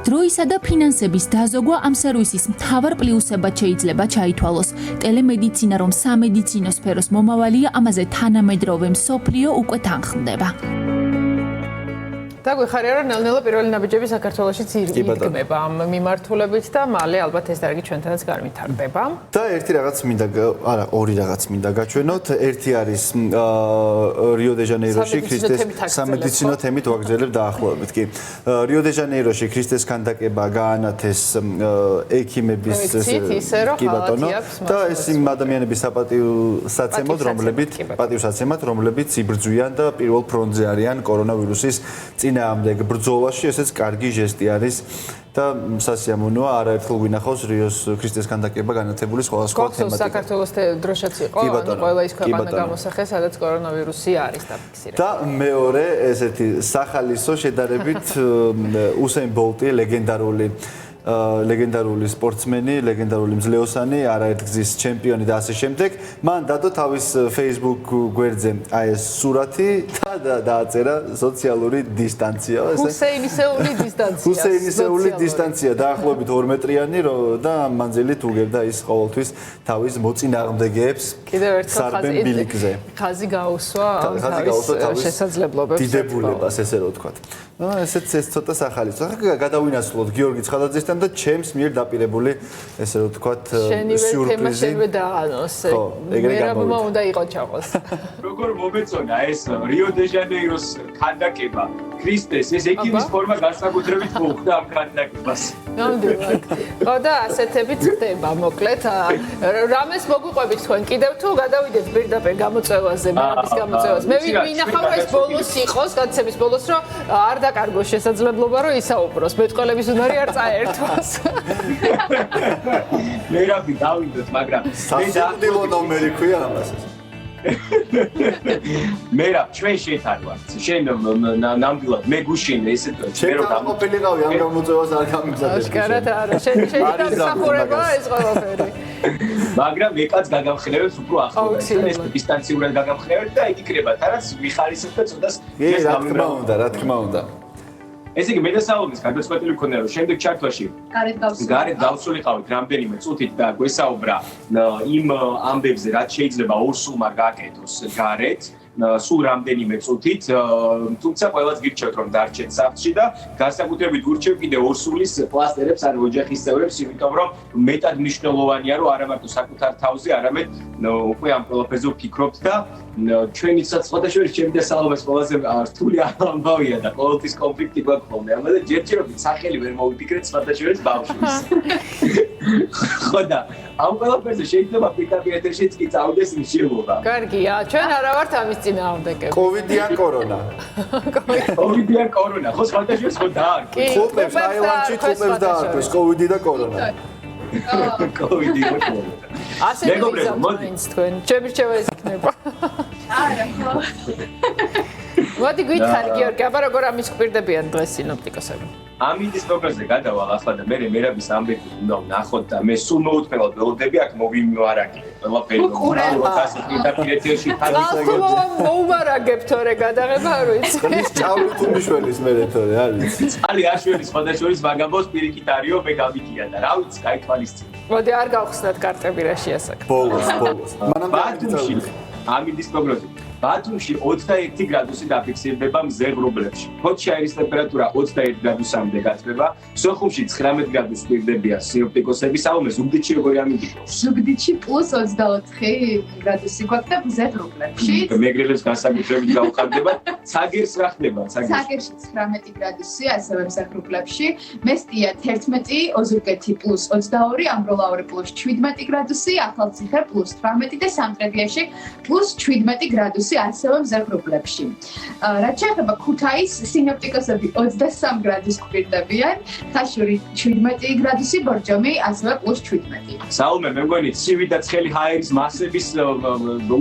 S13: დროისა და ფინანსების დაზოგვა ამ სერვისის მთავარ პლუსებად შეიძლება ჩაითვალოს. ტელემედიცინა, რომ სამედიცინო სფეროს მომავალია, ამაზე თანამედროვე მსოფლიო უკვე თანხმდება.
S1: და გვიხარია, რომ ნელ-ნელა პირველი ნაბიჯები საქართველოშიც იდგმება ამ მიმართულებით და მალე ალბათ ეს დარგი ჩვენთანაც განვითარდება.
S2: და ორი რაღაც მინდა გაჩვენოთ. ერთი არის რიო-დე-ჟანეიროში ქრისტეს სამედიცინო თემით ვაგრძელებ დაახლოებით. კი. რიო-დე-ჟანეიროში ქრისტეს ქანდაკება გაანათეს ექიმების კი ბატონო და ეს იმ ადამიანების საპატივსაცემად, რომლებიც იბრძვიან და პირველ ფრონტზე არიან კორონავირუსის წინააღმდეგ ბრძოლაში. ესეც კარგი ჟესტი არის და სასიამოვნოა, არაერთხელ გვინახავს რიოს ქრისტეს ქანდაკება განათებული სხვადასხვა თემატიკა.
S1: საქართველოს დროშაც იყო, ანუ ყველა ის ქვეყანა გამოსახეს, სადაც კორონავირუსი არის დაფიქსირებული.
S2: და მეორე ესეთი სახალისო შედარებით უსეინ ბოლტი, ლეგენდარული სპორტსმენი, ლეგენდარული მძლეოსანი, არაერთგზის ჩემპიონი და ასე შემდეგ. მან დადო თავის Facebook გვერდზე ეს სურათი და დააწერა სოციალური დისტანცია. ჰუსეინისეული დისტანცია, დაახლოებით 2 მეტრიანი და მანძილით უგებდა ის ყოველთვის თავის მოწინააღმდეგეებს სარბენ ბილიკზე.
S1: ხაზი გაუსვა თავის შესაძლებლობებს.
S2: დიდებულებას, ესე რომ ვთქვათ. ესეც ეს ცოტა სახალისო. ახლა გადავინაცვლოთ გიორგი ცხადაძესთან და ჩემს მიერ დაპირებული ესე რომ ვთქვათ სიურპრიზი.
S1: შენივე დაანოს. მერაბმა უნდა იყო ჩაყოს.
S5: როგორ მომეწონა ეს რიო-დე-ჟანეიროს ქანდაკება ქრისტეს ეს ექიმის ფორმა განსაკუთრებით მოხდა ამ ქანდაკებას.
S1: ნამდვილად. ხო და ასეთებით ხდება მოკლედ. რამეს მოგვიყვებით თქვენ კიდევ თუ გადავიდეთ პირდაპირ გამოწვევაზე, მერაბის გამოწვევაზე. მე ვინახავ ეს ბოლოს იყოს, გადაცემის ბოლოს რომ არ დაკარგოს შესაძლებლობა რომ ისაუბროს. მეტყველების უნარი არ წაერთვას.
S5: მერაბი დავიდოთ, მაგრამ
S2: სასიამოვნო ნომერი ქვია ამას.
S5: მერაბ ჩვენ შეთანხმდით. შენ ნამდვილად მე გუშინე ესე
S2: მე რომ გამოყილიყავი ამ გამოწვევას არ გამიგზავნე.
S1: აშკარად არა, შენ დამსახურებაა ეს ყველაფერი.
S5: მაგრამ ეკაც გაგამხნევებს უფრო ახლოს. ეს დისტანციურად გაგამხნევებს და იქნება თანაც ვიხარისებ და ცოტას
S2: ეს რა თქმა უნდა.
S5: ესე იგი მე და საუბრობთ გადაწყვეტილი მქონდა რომ შემდეგ ჩართვაში გარეთ დავსულიყავით რამდენიმე წუთით და გვესაუბრა იმ ამბებზე რაც შეიძლება ორსულმა გააკეთოს გარეთ სულ რამდენიმე წუთით თუმცა ყველაც გირჩევთ რომ დარჩეთ სახლში და განსაკუთრებით გურჩევ კიდე ორსულის პლასტერებს ან ოჯახის წევრებს იმიტომ რომ მეტად მნიშვნელოვანია რომ არა მარტო საკუთარ თავზე არამედ უკვე ამ ყველაფერზე ვფიქრობთ და ჩვენი საწყოდაშორის ჩემი და სალომეს ყველაზე რთული ამბავია და ყოველთვის კონფლიქტი გვაქვს ხოლმე ამაზე ჯერჯერობით სახელი ვერ მოვიფიქრეთ საწყოდაშორის ბავშვის ხო და ამ ყველაფერზე შეიძლება პირდაპირ ეთერშიც კი წავიდეს მშილობა
S1: კარგია ჩვენ არა ვართ ამის წინააღმდეგები
S2: კოვიდი ან კორონა
S5: კოვიდი ან კორონა ხო საწყოდაშორის ხო დაარქვეს
S2: ხუპებს აილანდში ხუპებს დაარქვეს კოვიდი და კორონა
S5: კოვიდი და კორონა
S1: ასე მეგობრებო თქვენ ჩემი რჩევა ეს იქნება არა ხო მოდი გითხარი გიორგი აბა როგორ ამის გვპირდებიან დღეს სინოპტიკოსები
S5: ამინდის პროგრამაზე გადავალ ახლა და მე მერაბის ამბები უნდა ვნახოთ და მე სულ მოუთმელად ველოდები აქ მოვიმარაგე ყველაფერი როთას პირდაპირ
S1: მოუმარაგებ თორე გადაღება არ ვიცი
S2: ის ჭავლით უმიშველის მერე თორე არის
S5: წალი არ შველის სხვადასხვაის მაგამბოს პირიქით არისო მე გამიქია და რა ვიცი გაითვალისწინ
S1: მოდი არ გავხსნათ კარტები რა შეასაკ
S2: ბოლოს
S5: მანამდე ამინდის პროგრამაზე ბათუმში 21 გრადუსი დაფიქსირდება მზეღრუბლებში. ფოთში აირის ტემპერატურა 21 გრადუსამდე გაწევება, სოხუმში 19 გრადუსი პირდებიან სინოპტიკოსები, საომე ზუგდიდში როგორი ამინდი?
S11: ზუგდიდში +24 გრადუსი გვაქვს და მზეღრუბლებში.
S5: მეგრელებს განსაკუთრებით გაუხარდება. ცაგერს რა ხდება?
S11: ცაგერში 19 გრადუსი, ასევე მზეღრუბლებში. მესტია 11, ოზურგეთი +22, ამბროლაური +17 გრადუსი, ახალციხე +18 და სამტრედიაში +17 გრადუსი, ასევე მზეღრუბლებში. რაც შეეხება ქუთაისს, სინოპტიკოსები 23 გრადუსს გვპირდებიან, ხაშური 17 გრადუსი, ბორჯომი ასევე +17.
S5: საომე მე მგონი ცივი და ცხელი ჰაერის მასების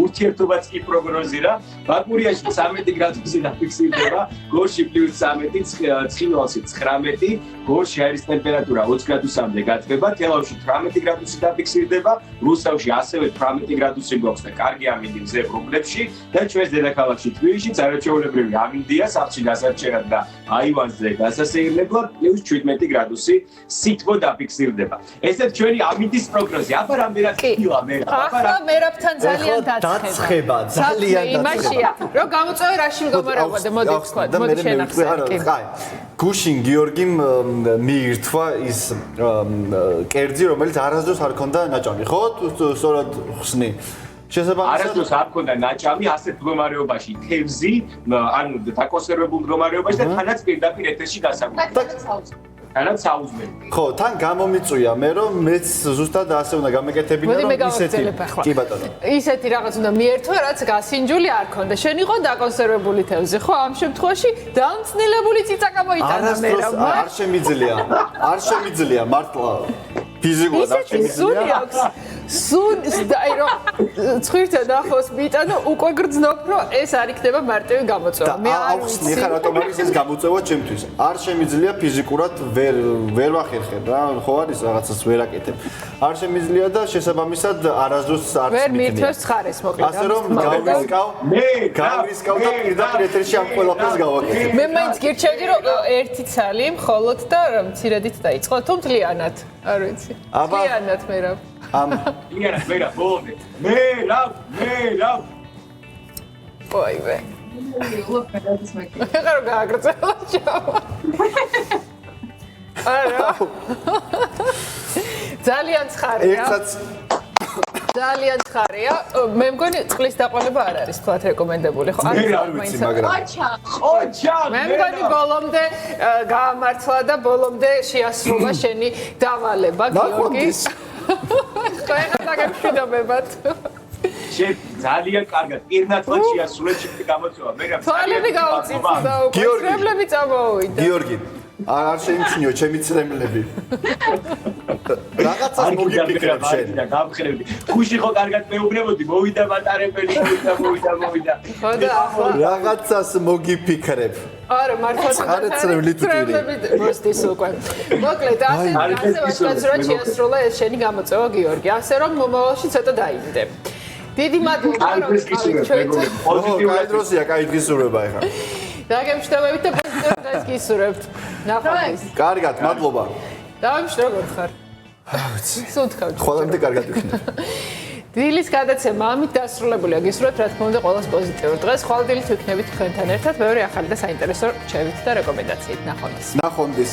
S5: ურთიერთობაც კი პროგნოზირა. ბაკურიაში 13 გრადუსი დაფიქსირდება, გორში +13, ცხინვალში 19, გორში აირის ტემპერატურა 20 გრადუსამდე გაწევება, თელავში 18 გრადუსი დაფიქსირდება, რუსთავში ასევე 18 გრადუსი გვაქვს და კარგი ამინდი მზეღრუბლებში და ჩვენს დედაქალაქში თბილისშიც არაჩვეულებრივი ამინდია, სახლში გასარჩენად და აივანზე გასასეირნებლად +17 გრადუსი სითბო დაფიქსირდება. ესეთ ჩვენი ამინდის პროგნოზი. აბა რამდენად დილა მე?
S1: ახლა მერაბთან ძალიან დაცხება.
S2: ძალიან
S1: იმაშია, რომ გამოწვევი რაში მდგომარეობაზე, მოდი ვთქვა, მოდი შენახსენე.
S2: გუშინ გიორგიმ მიირთვა ის კერძი, რომელიც არასდროს არ ქონდა ნაჭამი, ხო? სწორად ხსნი.
S5: არასდროს არ ქონდა ნაჭამი ასეთ მდგომარეობაში, თევზი, ანუ დაკონსერვებულ მდგომარეობაში და თანაც პირდაპირ ეთერში გასაგებია. თანაც საუზმელი.
S2: ხო, თან გამომიწვია მე რომ მეც ზუსტად ასე უნდა გამეკეთებინა რომ ისეთი. კი ბატონო.
S1: ისეთი რაღაც უნდა მიერთვა, რაც გასინჯული არ ქონდა. შენ იყო დაკონსერვებული თევზი, ხო? ამ შემთხვევაში დამწნილებული ციცაკა მოიტანა მე რა.
S2: არ შემიძლია. არ შემიძლია მართლა. ფიზიკურად არ შემიძლია.
S1: აი რომ ცხვირთან ახლოს მიტანო უკვე გრძნობ რომ ეს არ იქნება მარტივი გამოწვევა. მე არ
S2: ვიცი ხა რატომ არის ეს გამოწვევა ჩემთვის. არ შემიძლია ფიზიკურად ვერ ვახერხებ რა, ხო არის რაღაცას ვერ აკეთებ. არ შემიძლია და შესაბამისად არასდროს არც
S1: ვერ მირთვევს ცხარეს მოკლედ.
S2: ასე რომ გავისკავ და პირდაპირ ეთერში ამ ყველაფერს გავაკეთებ.
S1: მე მაინც გირჩევდი რომ ერთი ცალი მხოლოდ და მცირედით დაიწყო თუ მთლიანად. არ ვიცი. მთლიანად მე რა.
S5: იანას მე რა ბოლომდე. მე რა.
S1: ოივე. ეხლა რომ გააგრძელა ჩავა. არა. ძალიან ცხარია.
S2: ერთსაც
S1: ძალიან ცხარია. მე მგონი წყლის დაყოლება არ არის თქვათ რეკომენდებული, ხო?
S2: მე არ ვიცი, მაგრამ
S5: ყოჩა.
S1: მე მგონი ბოლომდე გაამართლა და ბოლომდე შეასრულა შენი დავალება, გიორგი. ხო, ეხლა დაგემშვიდობებათ.
S5: შენ ძალიან კარგად პირნათლად შეასრულე ჩემი გამოწვევა. მე რა
S1: თვალები გაუწიწდა უკვე, წრემლები წამოვიდა.
S2: გიორგი, არ შეიმჩნიო ჩემი წრემლები. რაღაცას მოგიფიქრებ შენ.
S5: გამხრები. გუში ხო კარგად მეუბნებოდი, მოვიდა მატარებელი, მოვიდა.
S1: ხო და ახლა
S2: რაღაცას მოგიფიქრებ.
S1: არა, მართლა
S2: წრემლით ვტირი.
S1: მოსდის უკვე. მოკლედ, ასე ვაჭრად შეასრულა ეს შენი გამოწვევა, გიორგი. ასე რომ მომავალში ცოტა დაინდე. დიდი მადლობა რომ
S2: პოზიტიურია, კაი დღისურვება ახლა.
S1: დაგემშვიდობებით და პოზიტიურ დღეს გისურვებთ. ნახვამდის.
S2: კარგად, მადლობა.
S1: დავიმშვიდ როგორ ხარ? სუნთქავ.
S2: ხოლმე კარგად ვიქნებ.
S1: დილის გადაცემა ამით დასრულებულია. გისურვებთ რა თქმა უნდა ყველას პოზიტიურ დღეს. ხვალ დილით ვიქნებით თქვენთან ერთად. მეორე ახალი და საინტერესო რჩევით და რეკომენდაციით. ნახვამდის.
S2: ნახვამდის.